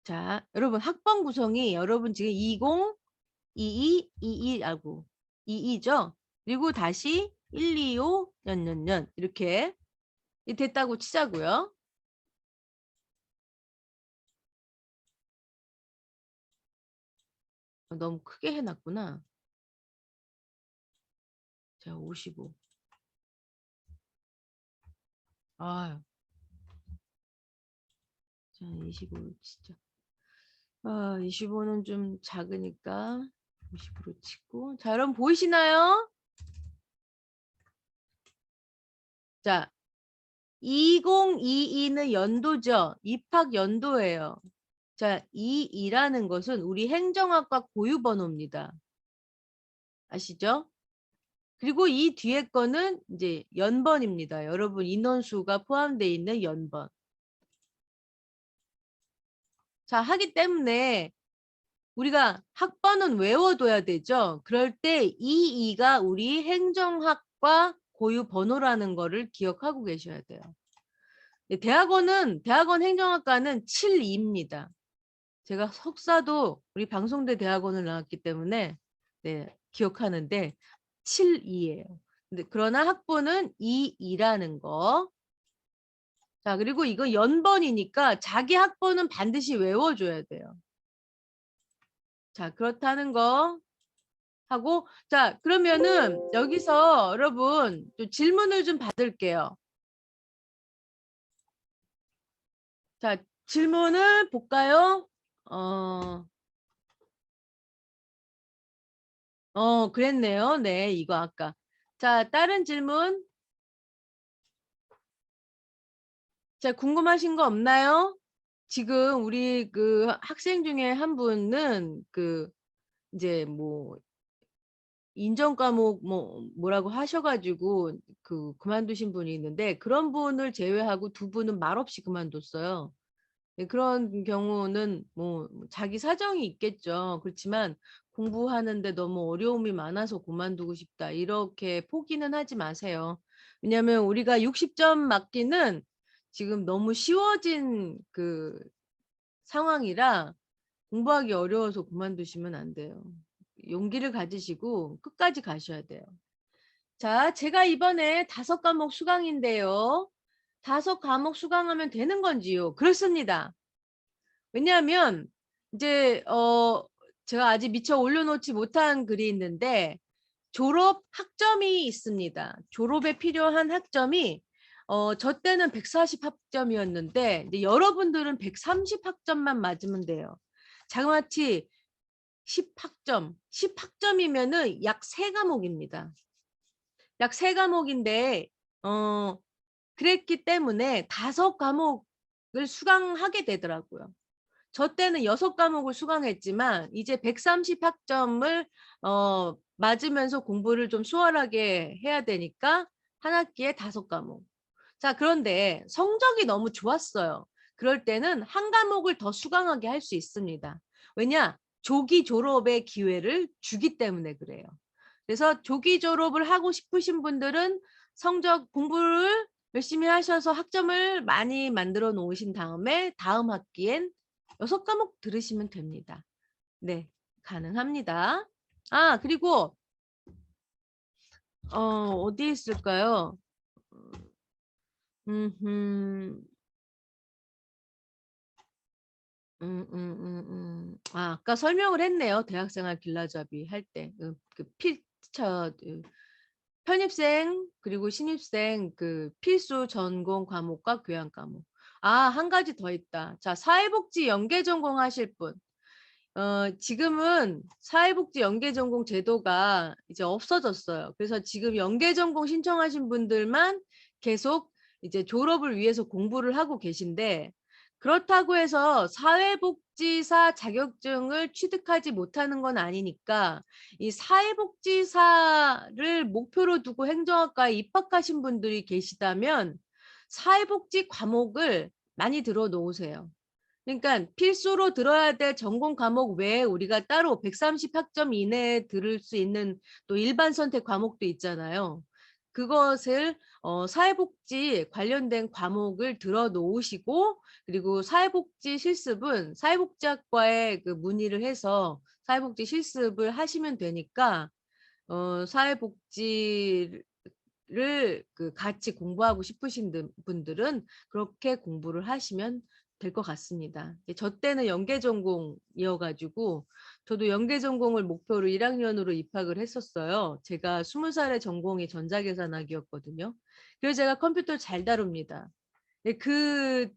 자, 여러분 학번 구성이 여러분 지금 20, 22, 22하고 22죠? 그리고 다시 1, 2, 5, 년 이렇게 됐다고 치자고요. 너무 크게 해놨구나. 자, 55. 아유. 자, 25 진짜. 25는 좀 작으니까 50으로 치고. 자, 여러분 보이시나요? 자, 2022는 연도죠. 입학 연도예요. 자, 22라는 것은 우리 행정학과 고유 번호입니다. 아시죠? 그리고 이 뒤에 거는 이제 연번입니다. 여러분 인원수가 포함되어 있는 연번. 자, 하기 때문에 우리가 학번은 외워둬야 되죠. 그럴 때 22가 우리 행정학과 고유 번호라는 거를 기억하고 계셔야 돼요. 대학원 행정학과는 72입니다. 제가 석사도 우리 방송대 대학원을 나왔기 때문에 네, 기억하는데 72예요. 근데 그러나 학번은 22라는 거. 자, 그리고 이거 연번이니까 자기 학번은 반드시 외워줘야 돼요. 자, 그렇다는 거 하고, 자, 그러면은 여기서 여러분 또 질문을 좀 받을게요. 자, 질문을 볼까요? 그랬네요. 네, 이거 아까. 자, 다른 질문. 자, 궁금하신 거 없나요? 지금 우리 그 학생 중에 한 분은 그 이제 뭐 인정 과목 뭐라고 하셔가지고 그만두신 분이 있는데 그런 분을 제외하고 두 분은 말없이 그만뒀어요. 네, 그런 경우는 뭐 자기 사정이 있겠죠. 그렇지만 공부하는데 너무 어려움이 많아서 그만두고 싶다. 이렇게 포기는 하지 마세요. 왜냐하면 우리가 60점 맞기는 지금 너무 쉬워진 그 상황이라 공부하기 어려워서 그만두시면 안 돼요. 용기를 가지시고 끝까지 가셔야 돼요. 자, 제가 이번에 5과목 수강인데요. 5과목 수강하면 되는 건지요? 그렇습니다. 왜냐하면 이제 제가 아직 미처 올려놓지 못한 글이 있는데 졸업 학점이 있습니다. 졸업에 필요한 학점이 저 때는 140 학점이었는데 이제 여러분들은 130 학점만 맞으면 돼요. 자그마치 10학점, 10학점이면은 약 3과목입니다. 약 3과목인데 그랬기 때문에 5과목을 수강하게 되더라고요. 저 때는 6과목을 수강했지만 이제 130학점을 맞으면서 공부를 좀 수월하게 해야 되니까 한 학기에 5과목. 자, 그런데 성적이 너무 좋았어요. 그럴 때는 한 과목을 더 수강하게 할 수 있습니다. 왜냐? 조기 졸업의 기회를 주기 때문에 그래요. 그래서 조기 졸업을 하고 싶으신 분들은 성적 공부를 열심히 하셔서 학점을 많이 만들어 놓으신 다음에 다음 학기엔 6과목 들으시면 됩니다. 네, 가능합니다. 아, 그리고 어디에 있을까요? 아까 설명을 했네요. 대학생활 길라잡이 할 때. 편입생 그리고 신입생 필수 전공 과목과 교양 과목. 한 가지 더 있다. 자, 사회복지 연계 전공 하실 분. 지금은 사회복지 연계 전공 제도가 이제 없어졌어요. 그래서 지금 연계 전공 신청하신 분들만 계속 이제 졸업을 위해서 공부를 하고 계신데 그렇다고 해서 사회복지사 자격증을 취득하지 못하는 건 아니니까 이 사회복지사를 목표로 두고 행정학과에 입학하신 분들이 계시다면 사회복지 과목을 많이 들어 놓으세요. 그러니까 필수로 들어야 될 전공 과목 외에 우리가 따로 130학점 이내에 들을 수 있는 또 일반 선택 과목도 있잖아요. 그것을 사회복지 관련된 과목을 들어 놓으시고, 그리고 사회복지 실습은 사회복지학과에 그 문의를 해서 사회복지 실습을 하시면 되니까 사회복지를 그 같이 공부하고 싶으신 분들은 그렇게 공부를 하시면 될 것 같습니다. 저 때는 연계 전공이어가지고 저도 연계 전공을 목표로 1학년으로 입학을 했었어요. 제가 20살의 전공이 전자계산학이었거든요. 그래서 제가 컴퓨터를 잘 다룹니다. 그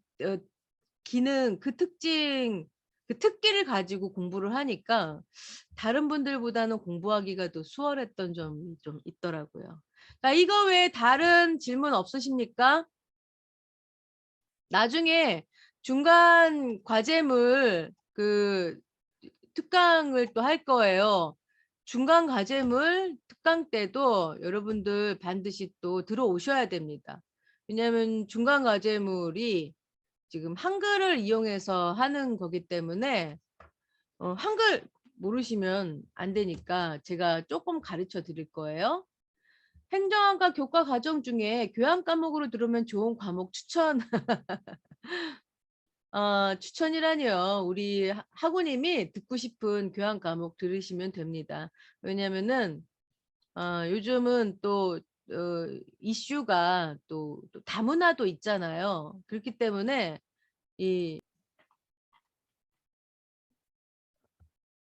기능, 그 특징, 그 특기를 가지고 공부를 하니까 다른 분들보다는 공부하기가 더 수월했던 점이 좀 있더라고요. 자, 이거 외에 다른 질문 없으십니까? 나중에 중간 과제물 그 특강을 또 할 거예요. 중간 과제물 특강 때도 여러분들 반드시 또 들어오셔야 됩니다. 왜냐하면 중간 과제물이 지금 한글을 이용해서 하는 거기 때문에 한글 모르시면 안 되니까 제가 조금 가르쳐 드릴 거예요. 행정학과 교과 과정 중에 교양 과목으로 들으면 좋은 과목 추천. 추천이라니요. 우리 학우님이 듣고 싶은 교양 과목 들으시면 됩니다. 왜냐면은 요즘은 또 이슈가 또 다문화도 있잖아요. 그렇기 때문에 이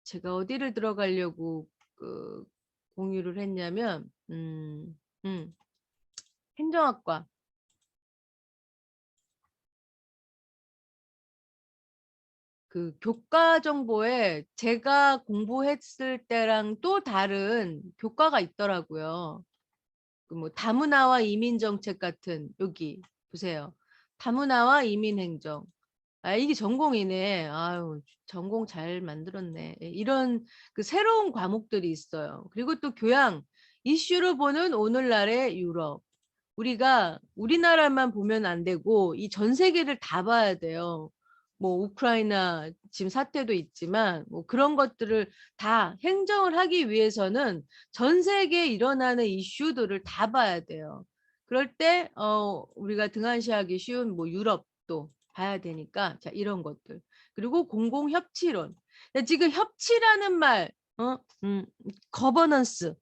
제가 어디를 들어가려고 공유를 했냐면 행정학과 그 교과 정보에 제가 공부했을 때랑 또 다른 교과가 있더라고요. 그 뭐 다문화와 이민정책 같은, 여기 보세요. 다문화와 이민행정. 아, 이게 전공이네. 아유, 전공 잘 만들었네. 이런 그 새로운 과목들이 있어요. 그리고 또 교양, 이슈를 보는 오늘날의 유럽. 우리가 우리나라만 보면 안 되고 이 전 세계를 다 봐야 돼요. 뭐 우크라이나 지금 사태도 있지만 뭐 그런 것들을 다 행정을 하기 위해서는 전 세계에 일어나는 이슈들을 다 봐야 돼요. 그럴 때 우리가 등한시하기 쉬운 뭐 유럽도 봐야 되니까 자 이런 것들. 그리고 공공협치론. 지금 협치라는 말, 거버넌스.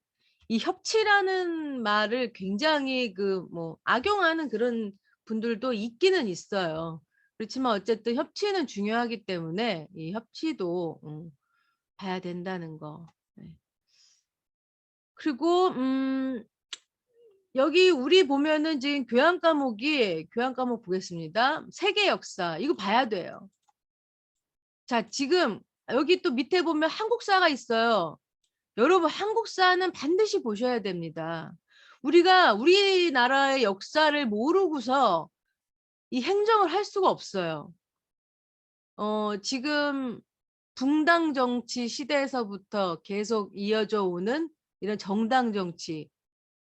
이 협치라는 말을 굉장히 그 뭐 악용하는 그런 분들도 있기는 있어요. 그렇지만 어쨌든 협치는 중요하기 때문에 이 협치도 봐야 된다는 거. 네. 그리고 여기 우리 보면은 지금 교양 과목 보겠습니다. 세계 역사 이거 봐야 돼요. 자, 지금 여기 또 밑에 보면 한국사가 있어요. 여러분 한국사는 반드시 보셔야 됩니다. 우리가 우리나라의 역사를 모르고서 이 행정을 할 수가 없어요. 지금 붕당 정치 시대에서부터 계속 이어져 오는 이런 정당 정치.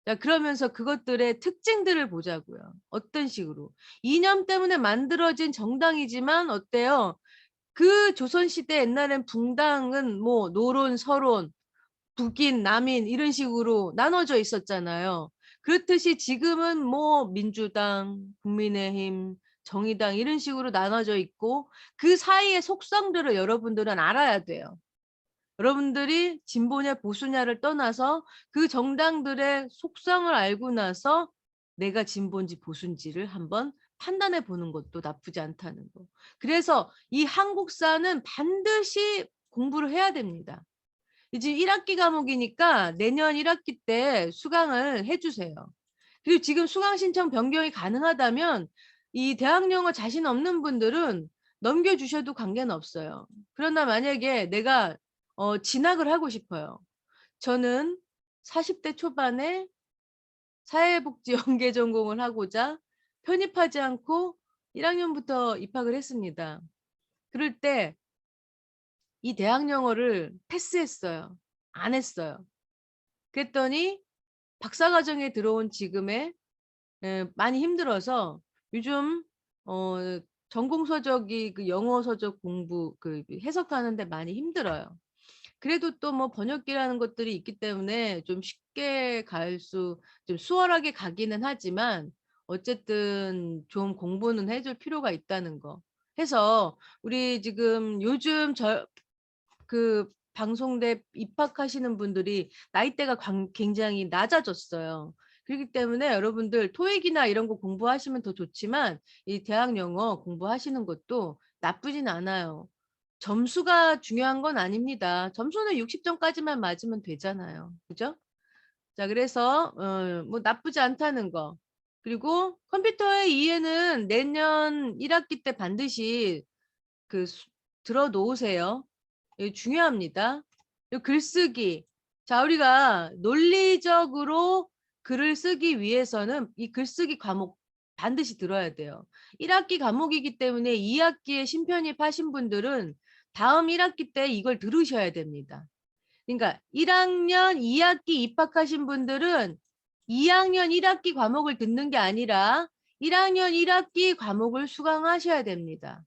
자, 그러면서 그것들의 특징들을 보자고요. 어떤 식으로. 이념 때문에 만들어진 정당이지만 어때요? 그 조선시대 옛날엔 붕당은 뭐 노론, 서론, 북인, 남인 이런 식으로 나눠져 있었잖아요. 그렇듯이 지금은 뭐 민주당, 국민의힘, 정의당 이런 식으로 나눠져 있고 그 사이의 속성들을 여러분들은 알아야 돼요. 여러분들이 진보냐 보수냐를 떠나서 그 정당들의 속성을 알고 나서 내가 진보인지 보수인지를 한번 판단해 보는 것도 나쁘지 않다는 거. 그래서 이 한국사는 반드시 공부를 해야 됩니다. 이제 1학기 과목이니까 내년 1학기 때 수강을 해주세요. 그리고 지금 수강 신청 변경이 가능하다면 이 대학영어 자신 없는 분들은 넘겨주셔도 관계는 없어요. 그러나 만약에 내가 진학을 하고 싶어요. 저는 40대 초반에 사회복지 연계 전공을 하고자 편입하지 않고 1학년부터 입학을 했습니다. 그럴 때 이 대학영어를 패스했어요. 안 했어요. 그랬더니 박사과정에 들어온 지금에 많이 힘들어서 요즘 전공 서적이 그 영어 서적 공부 그 해석하는데 많이 힘들어요. 그래도 또 뭐 번역기라는 것들이 있기 때문에 좀 쉽게 좀 수월하게 가기는 하지만 어쨌든 좀 공부는 해줄 필요가 있다는 거. 해서 우리 지금 요즘 그 방송대 입학하시는 분들이 나이대가 굉장히 낮아졌어요. 그렇기 때문에 여러분들 토익이나 이런 거 공부하시면 더 좋지만 이 대학 영어 공부하시는 것도 나쁘진 않아요. 점수가 중요한 건 아닙니다. 점수는 60점까지만 맞으면 되잖아요. 그죠? 자, 그래서 뭐 나쁘지 않다는 거. 그리고 컴퓨터의 이해는 내년 1학기 때 반드시 그 들어 놓으세요. 이거 중요합니다. 이 글쓰기. 자, 우리가 논리적으로 글을 쓰기 위해서는 이 글쓰기 과목 반드시 들어야 돼요. 1학기 과목이기 때문에 2학기에 신편입하신 분들은 다음 1학기 때 이걸 들으셔야 됩니다. 그러니까 1학년 2학기 입학하신 분들은 2학년 1학기 과목을 듣는 게 아니라 1학년 1학기 과목을 수강하셔야 됩니다.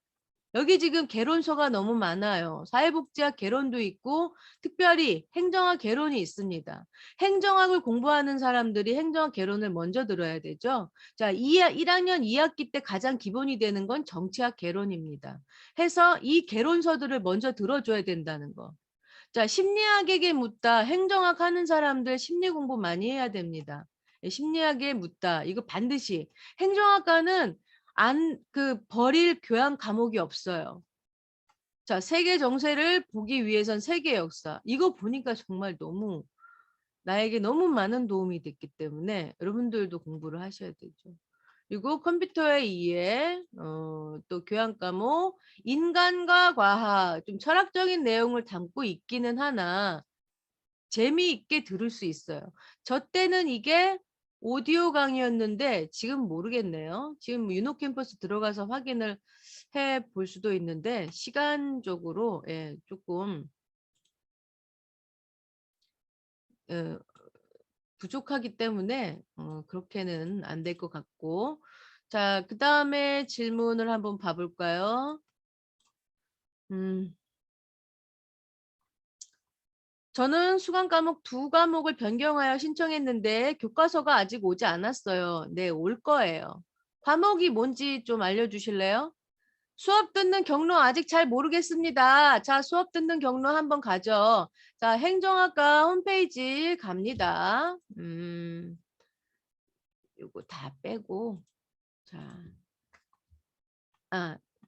여기 지금 개론서가 너무 많아요. 사회복지학 개론도 있고 특별히 행정학 개론이 있습니다. 행정학을 공부하는 사람들이 행정학 개론을 먼저 들어야 되죠. 자, 1학년 2학기 때 가장 기본이 되는 건 정치학 개론입니다. 해서 이 개론서들을 먼저 들어줘야 된다는 거. 자, 심리학에게 묻다. 행정학 하는 사람들 심리 공부 많이 해야 됩니다. 심리학에 묻다. 이거 반드시. 행정학과는 버릴 교양 과목이 없어요. 자, 세계 정세를 보기 위해선 세계 역사. 이거 보니까 정말 나에게 너무 많은 도움이 됐기 때문에 여러분들도 공부를 하셔야 되죠. 그리고 컴퓨터의 이해, 또 교양 과목, 인간과 과학, 좀 철학적인 내용을 담고 있기는 하나 재미있게 들을 수 있어요. 저 때는 이게 오디오 강의였는데 지금 모르겠네요. 지금 유노 캠퍼스 들어가서 확인을 해 볼 수도 있는데 시간적으로 조금 어, 부족하기 때문에 그렇게는 안 될 것 같고 자, 그 다음에 질문을 한번 봐볼까요? 저는 수강 과목 2과목을 변경하여 신청했는데 교과서가 아직 오지 않았어요. 네, 올 거예요. 과목이 뭔지 좀 알려주실래요? 수업 듣는 경로 아직 잘 모르겠습니다. 자, 수업 듣는 경로 한번 가죠. 자, 행정학과 홈페이지 갑니다. 요거 다 빼고. 자,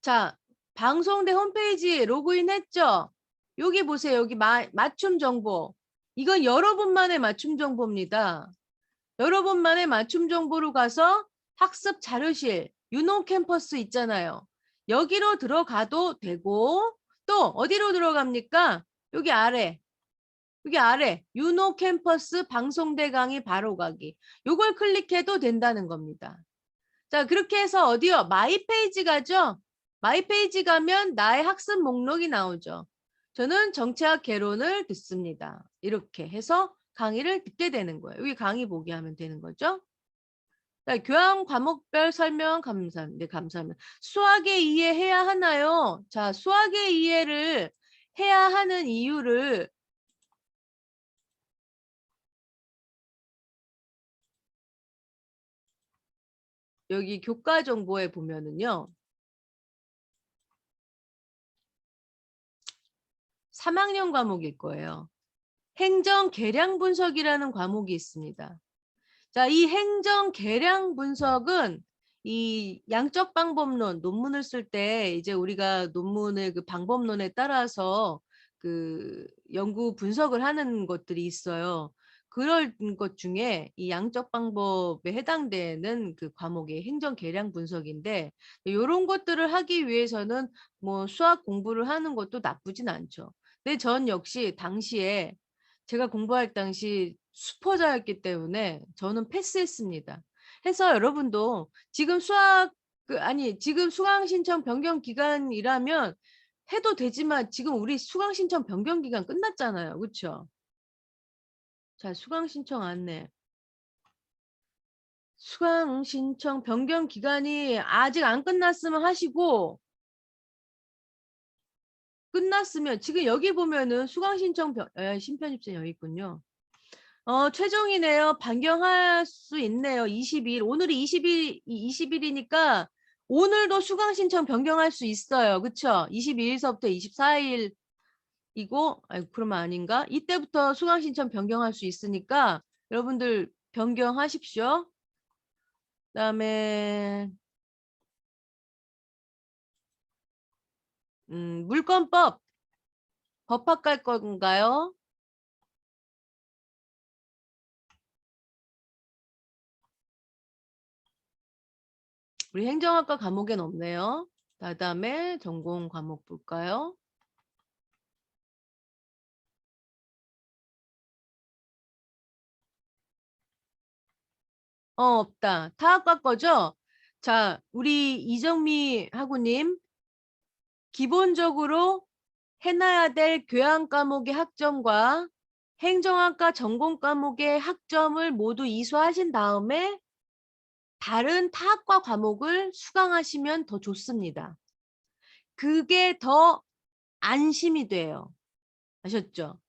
자, 방송대 홈페이지 로그인 했죠? 여기 보세요. 여기 맞춤 정보. 이건 여러분만의 맞춤 정보입니다. 여러분만의 맞춤 정보로 가서 학습 자료실, 유노 캠퍼스 있잖아요. 여기로 들어가도 되고 또 어디로 들어갑니까? 여기 아래. 여기 아래 유노 캠퍼스 방송대 강의 바로 가기. 요걸 클릭해도 된다는 겁니다. 자, 그렇게 해서 어디요? 마이 페이지 가죠? 마이 페이지 가면 나의 학습 목록이 나오죠. 저는 정치학 개론을 듣습니다. 이렇게 해서 강의를 듣게 되는 거예요. 여기 강의 보기 하면 되는 거죠. 자, 교양 과목별 설명 감사합니다. 네, 감사합니다. 수학의 이해 해야 하나요? 자, 수학의 이해를 해야 하는 이유를 여기 교과 정보에 보면은요. 3학년 과목일 거예요. 행정 계량 분석이라는 과목이 있습니다. 자, 이 행정 계량 분석은 이 양적 방법론 논문을 쓸 때 이제 우리가 논문의 그 방법론에 따라서 그 연구 분석을 하는 것들이 있어요. 그럴 것 중에 이 양적 방법에 해당되는 그 과목이 행정 계량 분석인데 이런 것들을 하기 위해서는 뭐 수학 공부를 하는 것도 나쁘진 않죠. 근데 전 역시 당시에 제가 공부할 당시 수포자였기 때문에 저는 패스했습니다. 해서 여러분도 지금 지금 수강 신청 변경 기간이라면 해도 되지만 지금 우리 수강 신청 변경 기간 끝났잖아요. 그렇죠? 자, 수강 신청 안내. 수강 신청 변경 기간이 아직 안 끝났으면 하시고, 끝났으면 지금 여기 보면은 수강 신청 신편입생 여기 있군요. 최종이네요. 변경할 수 있네요. 20일. 오늘이 20일이니까 오늘도 수강 신청 변경할 수 있어요. 그쵸? 22일서부터 24일이고, 그러면 아닌가? 이때부터 수강 신청 변경할 수 있으니까 여러분들 변경하십시오. 그다음에 물권법 법학 갈 건가요? 우리 행정학과 과목엔 없네요. 그다음에 전공 과목 볼까요? 없다. 타학과 거죠? 자, 우리 이정미 학우님, 기본적으로 해놔야 될 교양 과목의 학점과 행정학과 전공 과목의 학점을 모두 이수하신 다음에 다른 타학과 과목을 수강하시면 더 좋습니다. 그게 더 안심이 돼요. 아셨죠?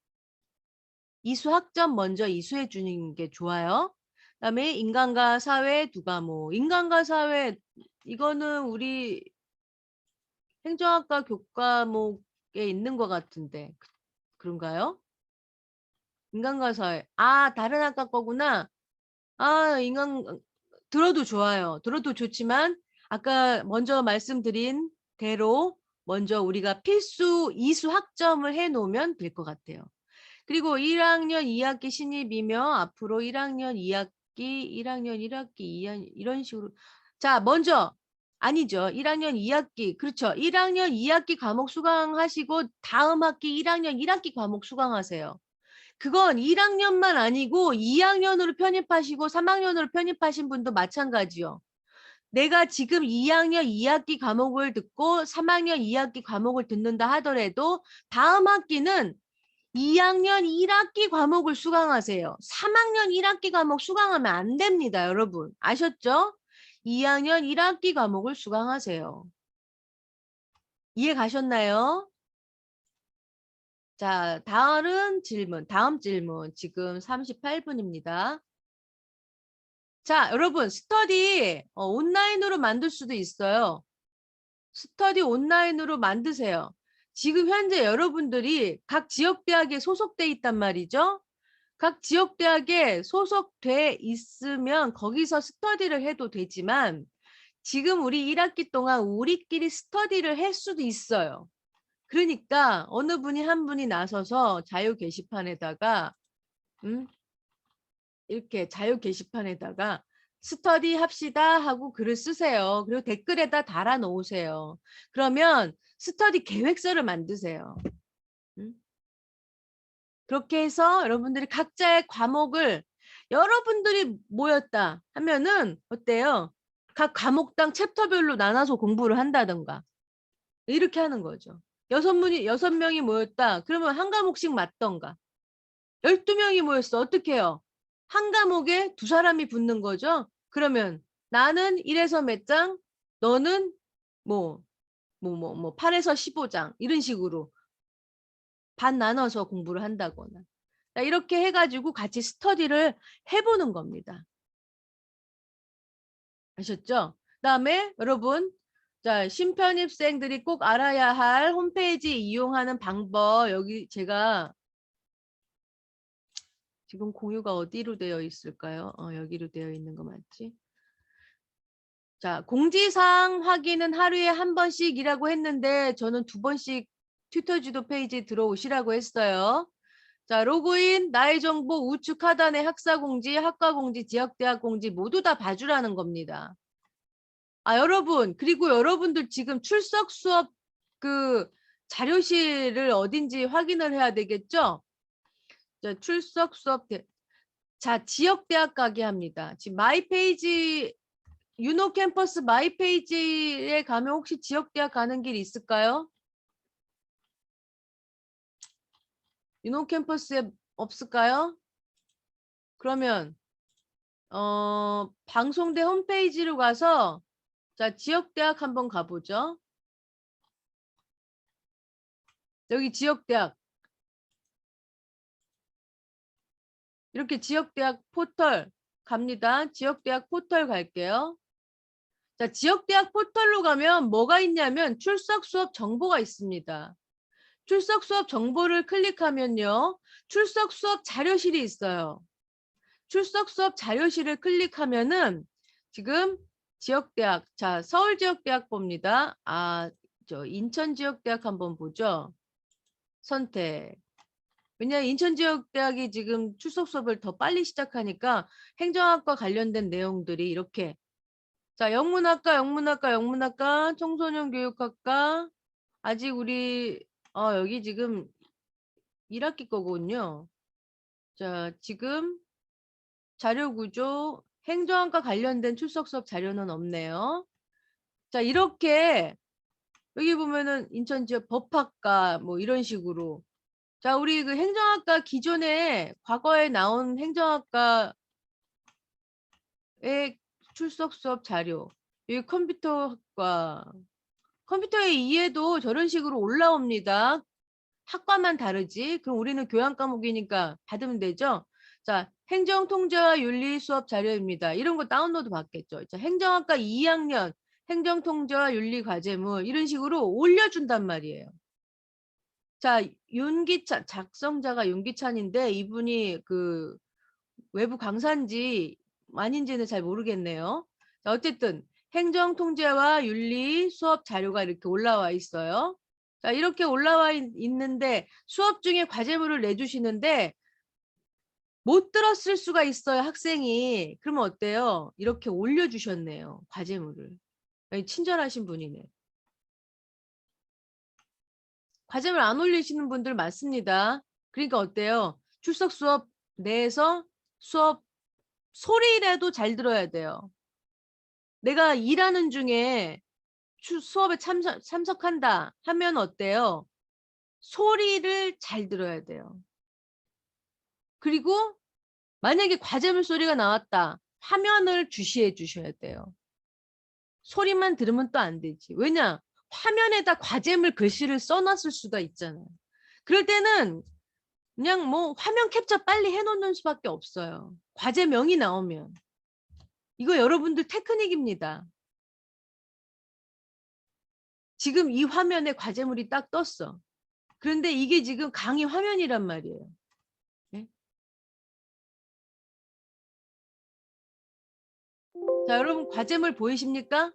이수 학점 먼저 이수해 주는 게 좋아요. 그다음에 인간과 사회 두 과목. 인간과 사회 이거는 우리 행정학과 교과목에 있는 것 같은데 그런가요? 인간과 사회. 다른 학과 거구나. 인간 들어도 좋아요. 들어도 좋지만 아까 먼저 말씀드린 대로 먼저 우리가 필수 이수 학점을 해 놓으면 될 것 같아요. 그리고 1학년 2학기 신입이며 앞으로 1학년 2학기, 1학년 1학기, 2학년 이런 식으로. 자, 먼저 아니죠. 1학년 2학기. 그렇죠. 1학년 2학기 과목 수강하시고 다음 학기 1학년 1학기 과목 수강하세요. 그건 1학년만 아니고 2학년으로 편입하시고 3학년으로 편입하신 분도 마찬가지요. 내가 지금 2학년 2학기 과목을 듣고 3학년 2학기 과목을 듣는다 하더라도 다음 학기는 2학년 1학기 과목을 수강하세요. 3학년 1학기 과목 수강하면 안 됩니다, 여러분. 아셨죠? 2학년 1학기 과목을 수강하세요. 이해 가셨나요? 자, 다음 질문. 지금 38분입니다. 자, 여러분, 스터디 온라인으로 만들 수도 있어요. 스터디 온라인으로 만드세요. 지금 현재 여러분들이 각 지역대학에 소속돼 있단 말이죠. 각 지역대학에 소속돼 있으면 거기서 스터디를 해도 되지만 지금 우리 1학기 동안 우리끼리 스터디를 할 수도 있어요. 그러니까 어느 분이 한 분이 나서서 자유 게시판에다가 이렇게 자유 게시판에다가 스터디 합시다 하고 글을 쓰세요. 그리고 댓글에다 달아 놓으세요. 그러면 스터디 계획서를 만드세요. 그렇게 해서 여러분들이 각자의 과목을 여러분들이 모였다 하면은 어때요? 각 과목당 챕터별로 나눠서 공부를 한다던가 이렇게 하는 거죠. 6명이 모였다. 그러면 한 과목씩 맞던가. 12명이 모였어. 어떻게 해요? 한 과목에 두 사람이 붙는 거죠. 그러면 나는 1에서 몇 장, 너는 8에서 15장 이런 식으로 반 나눠서 공부를 한다거나 이렇게 해가지고 같이 스터디를 해보는 겁니다. 아셨죠? 그다음에 여러분 자 신편입생들이 꼭 알아야 할 홈페이지 이용하는 방법 여기 제가 지금 공유가 어디로 되어 있을까요? 여기로 되어 있는 거 맞지? 자, 공지사항 확인은 하루에 한 번씩이라고 했는데 저는 2번씩 튜터지도 페이지 들어오시라고 했어요. 자, 로그인, 나의 정보, 우측 하단의 학사 공지, 학과 공지, 지역대학 공지 모두 다 봐주라는 겁니다. 여러분, 그리고 여러분들 지금 출석 수업 그 자료실을 어딘지 확인을 해야 되겠죠? 자, 출석 수업 자, 지역대학 가게 합니다. 지금 마이페이지 유노 캠퍼스 마이페이지에 가면 혹시 지역대학 가는 길 있을까요? 유노 캠퍼스에 없을까요? 그러면 방송대 홈페이지로 가서 자, 지역대학 한번 가보죠. 여기 지역대학. 이렇게 지역대학 포털 갑니다. 지역대학 포털 갈게요. 자, 지역대학 포털로 가면 뭐가 있냐면 출석 수업 정보가 있습니다. 출석 수업 정보를 클릭하면요. 출석 수업 자료실이 있어요. 출석 수업 자료실을 클릭하면은 지금 지역대학, 자, 서울지역대학 봅니다. 저 인천지역대학 한번 보죠. 선택. 왜냐하면 인천지역대학이 지금 출석 수업을 더 빨리 시작하니까 행정학과 관련된 내용들이 이렇게. 자, 영문학과, 청소년 교육학과. 아직 우리 여기 지금 1학기 거군요. 자, 지금 자료구조, 행정학과 관련된 출석 수업 자료는 없네요. 자, 이렇게 여기 보면은 인천지역 법학과 뭐 이런 식으로. 자, 우리 그 행정학과 기존에 과거에 나온 행정학과의 출석 수업 자료. 여기 컴퓨터학과. 컴퓨터의 이해도 저런 식으로 올라옵니다. 학과만 다르지. 그럼 우리는 교양 과목이니까 받으면 되죠. 자, 행정통제와 윤리 수업 자료입니다. 이런 거 다운로드 받겠죠. 자, 행정학과 2학년 행정통제와 윤리 과제물 이런 식으로 올려준단 말이에요. 자, 윤기찬 작성자가 윤기찬인데 이분이 그 외부 강사인지 아닌지는 잘 모르겠네요. 자, 어쨌든 행정통제와 윤리 수업 자료가 이렇게 올라와 있어요. 자, 이렇게 올라와 있는데 수업 중에 과제물을 내주시는데 못 들었을 수가 있어요, 학생이. 그러면 어때요? 이렇게 올려주셨네요, 과제물을. 친절하신 분이네. 과제물 안 올리시는 분들 많습니다. 그러니까 어때요? 출석 수업 내에서 수업 소리라도 잘 들어야 돼요. 내가 일하는 중에 수업에 참석한다 하면 어때요? 소리를 잘 들어야 돼요. 그리고 만약에 과제물 소리가 나왔다. 화면을 주시해 주셔야 돼요. 소리만 들으면 또 안 되지. 왜냐? 화면에다 과제물 글씨를 써놨을 수가 있잖아요. 그럴 때는 그냥 뭐 화면 캡처 빨리 해놓는 수밖에 없어요. 과제명이 나오면. 이거 여러분들 테크닉입니다. 지금 이 화면에 과제물이 딱 떴어. 그런데 이게 지금 강의 화면이란 말이에요. 네? 자, 여러분 과제물 보이십니까?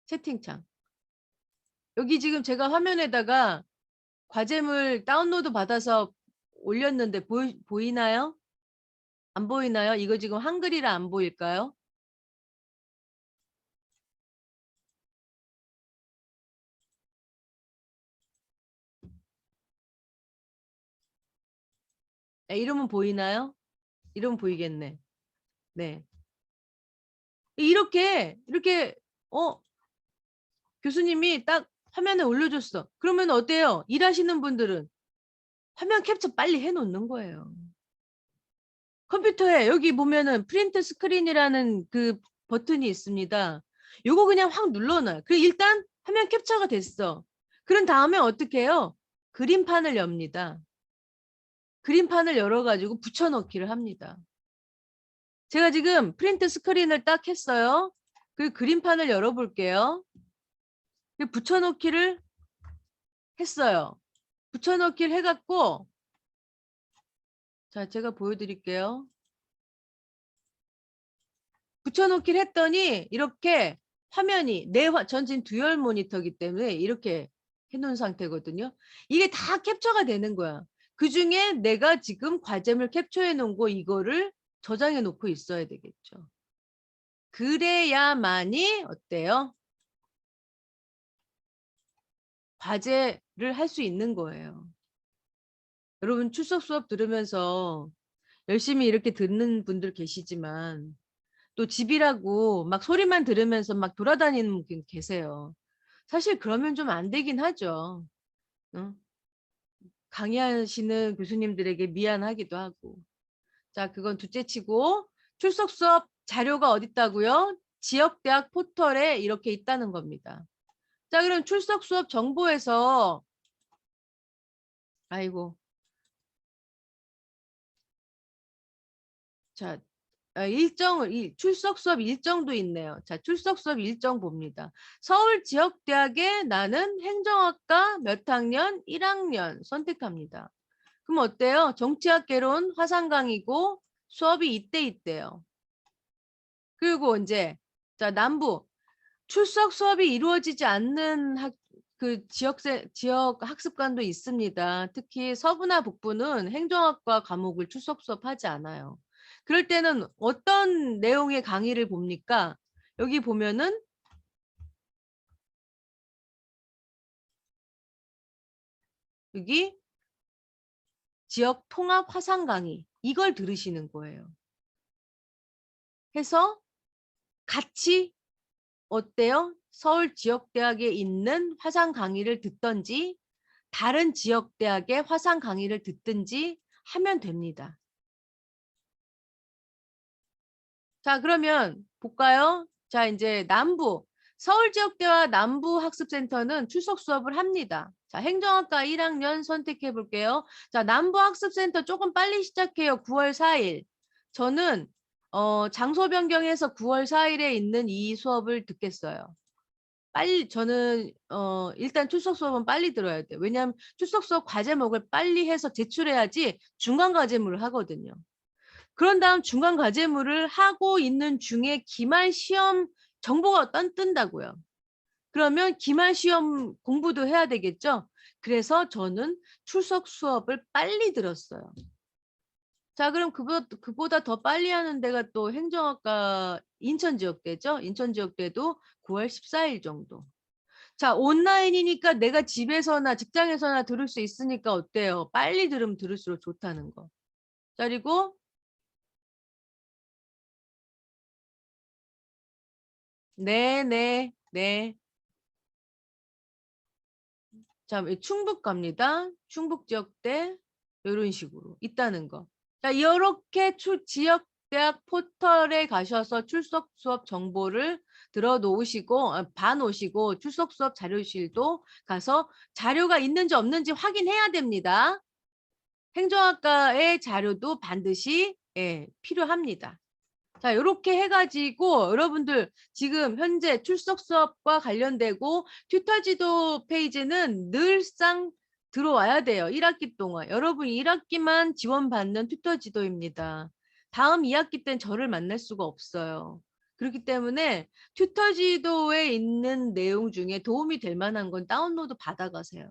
채팅창. 여기 지금 제가 화면에다가 과제물 다운로드 받아서 올렸는데 보이나요? 안 보이나요? 이거 지금 한글이라 안 보일까요? 네, 이러면 보이나요? 이러면 보이겠네. 네. 이렇게 교수님이 딱 화면에 올려줬어. 그러면 어때요? 일하시는 분들은 화면 캡처 빨리 해놓는 거예요. 컴퓨터에 여기 보면은 프린트 스크린이라는 그 버튼이 있습니다. 요거 그냥 확 눌러놔요. 그 일단 화면 캡처가 됐어. 그런 다음에 어떻게 해요? 그림판을 엽니다. 그림판을 열어가지고 붙여넣기를 합니다. 제가 지금 프린트 스크린을 딱 했어요. 그 그림판을 열어볼게요. 붙여넣기를 했어요. 붙여넣기를 해갖고 자, 제가 보여드릴게요. 붙여놓기를 했더니 이렇게 화면이 전 지금 듀얼 모니터이기 때문에 이렇게 해놓은 상태거든요. 이게 다 캡처가 되는 거야. 그중에 내가 지금 과제물 캡처해 놓은 거 이거를 저장해 놓고 있어야 되겠죠. 그래야만이 어때요? 과제를 할 수 있는 거예요. 여러분 출석 수업 들으면서 열심히 이렇게 듣는 분들 계시지만 또 집이라고 막 소리만 들으면서 막 돌아다니는 분 계세요. 사실 그러면 좀 안 되긴 하죠. 어? 강의하시는 교수님들에게 미안하기도 하고. 자, 그건 둘째 치고 출석 수업 자료가 어디 있다고요? 지역대학 포털에 이렇게 있다는 겁니다. 자, 그럼 출석 수업 정보에서 아이고. 자, 출석 수업 일정도 있네요. 자, 출석 수업 일정 봅니다. 서울 지역대학에 나는 행정학과 몇 학년? 1학년 선택합니다. 그럼 어때요? 정치학개론 화상강의고 수업이 이때 있대요. 그리고 이제 자, 남부 출석 수업이 이루어지지 않는 지역 학습관도 있습니다. 특히 서부나 북부는 행정학과 과목을 출석 수업하지 않아요. 그럴 때는 어떤 내용의 강의를 봅니까? 여기 보면은 여기 지역 통합 화상 강의 이걸 들으시는 거예요. 해서 같이 어때요? 서울 지역대학에 있는 화상 강의를 듣던지 다른 지역대학의 화상 강의를 듣든지 하면 됩니다. 자, 그러면 볼까요? 자, 이제 남부. 서울지역대와 남부학습센터는 출석 수업을 합니다. 자, 행정학과 1학년 선택해 볼게요. 자, 남부학습센터 조금 빨리 시작해요. 9월 4일. 저는 장소 변경해서 9월 4일에 있는 이 수업을 듣겠어요. 빨리 저는 일단 출석 수업은 빨리 들어야 돼요. 왜냐하면 출석 수업 과제목을 빨리 해서 제출해야지 중간 과제물을 하거든요. 그런 다음 중간 과제물을 하고 있는 중에 기말 시험 정보가 뜬다고요. 그러면 기말 시험 공부도 해야 되겠죠? 그래서 저는 출석 수업을 빨리 들었어요. 자, 그럼 그보다 더 빨리 하는 데가 또 행정학과 인천지역대죠? 인천지역대도 9월 14일 정도. 자, 온라인이니까 내가 집에서나 직장에서나 들을 수 있으니까 어때요? 빨리 들으면 들을수록 좋다는 거. 자, 그리고 네. 자, 충북 갑니다. 충북 지역대 이런 식으로 있다는 거. 자, 이렇게 지역대학 포털에 가셔서 출석 수업 정보를 들어 놓으시고 봐 놓으시고 출석 수업 자료실도 가서 자료가 있는지 없는지 확인해야 됩니다. 행정학과의 자료도 반드시 필요합니다. 자, 이렇게 해가지고 여러분들 지금 현재 출석 수업과 관련되고 튜터 지도 페이지는 늘상 들어와야 돼요. 1학기 동안. 여러분 1학기만 지원받는 튜터 지도입니다. 다음 2학기 땐 저를 만날 수가 없어요. 그렇기 때문에 튜터 지도에 있는 내용 중에 도움이 될 만한 건 다운로드 받아가세요.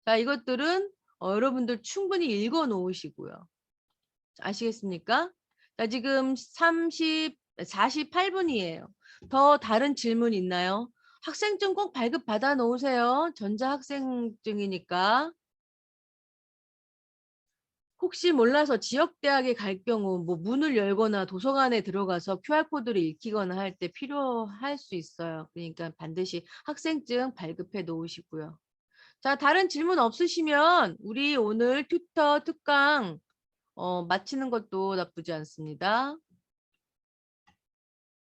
자, 이것들은 여러분들 충분히 읽어 놓으시고요. 아시겠습니까? 자, 지금 48분이에요. 더 다른 질문 있나요? 학생증 꼭 발급 받아 놓으세요. 전자학생증이니까. 혹시 몰라서 지역대학에 갈 경우 뭐 문을 열거나 도서관에 들어가서 QR코드를 읽히거나 할 때 필요할 수 있어요. 그러니까 반드시 학생증 발급해 놓으시고요. 자, 다른 질문 없으시면 우리 오늘 튜터 특강 마치는 것도 나쁘지 않습니다.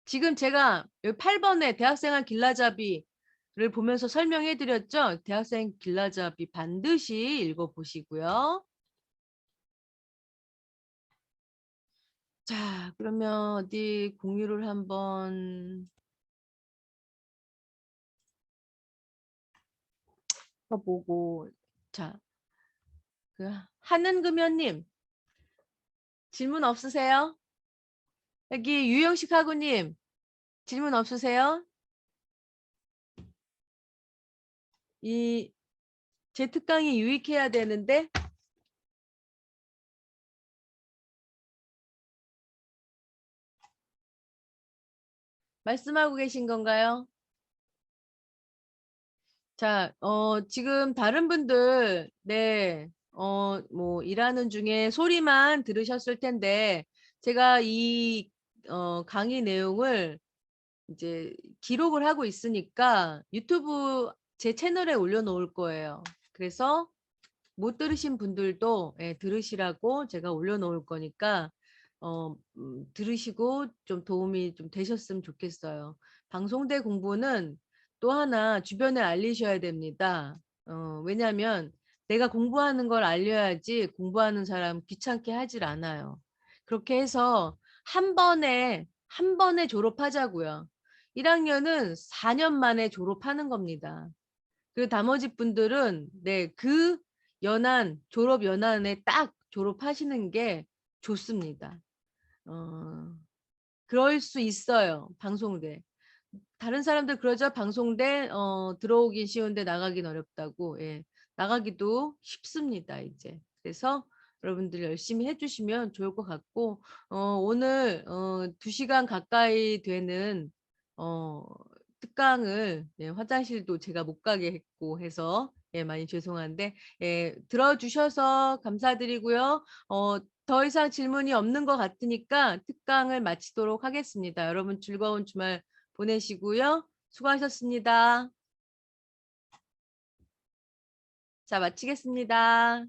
지금 제가 여기 8번에 대학생활 길라잡이를 보면서 설명해 드렸죠? 대학생 길라잡이 반드시 읽어보시고요. 자, 그러면 어디 공유를 한번 해보고, 자, 하는금연님 질문 없으세요? 여기 유영식 학우님 질문 없으세요? 제 특강이 유익해야 되는데 말씀하고 계신 건가요? 자, 지금 다른 분들, 네, 뭐, 일하는 중에 소리만 들으셨을 텐데, 제가 이, 강의 내용을 이제 기록을 하고 있으니까 유튜브 제 채널에 올려놓을 거예요. 그래서 못 들으신 분들도 예, 들으시라고 제가 올려놓을 거니까 들으시고 좀 도움이 좀 되셨으면 좋겠어요. 방송대 공부는 또 하나 주변에 알리셔야 됩니다. 왜냐하면 내가 공부하는 걸 알려야지 공부하는 사람 귀찮게 하질 않아요. 그렇게 해서 한 번에 졸업하자고요. 1학년은 4년 만에 졸업하는 겁니다. 그 나머지 분들은 네, 그 졸업 연한에 딱 졸업하시는 게 좋습니다. 그럴 수 있어요. 방송대. 다른 사람들 그러죠. 방송대 들어오긴 쉬운데 나가긴 어렵다고. 예. 나가기도 쉽습니다. 이제. 그래서 여러분들 열심히 해주시면 좋을 것 같고 오늘 2시간 가까이 되는 어, 특강을 예, 화장실도 제가 못 가게 했고 해서 예, 많이 죄송한데 예, 들어주셔서 감사드리고요. 더 이상 질문이 없는 것 같으니까 특강을 마치도록 하겠습니다. 여러분 즐거운 주말 보내시고요. 수고하셨습니다. 자, 마치겠습니다.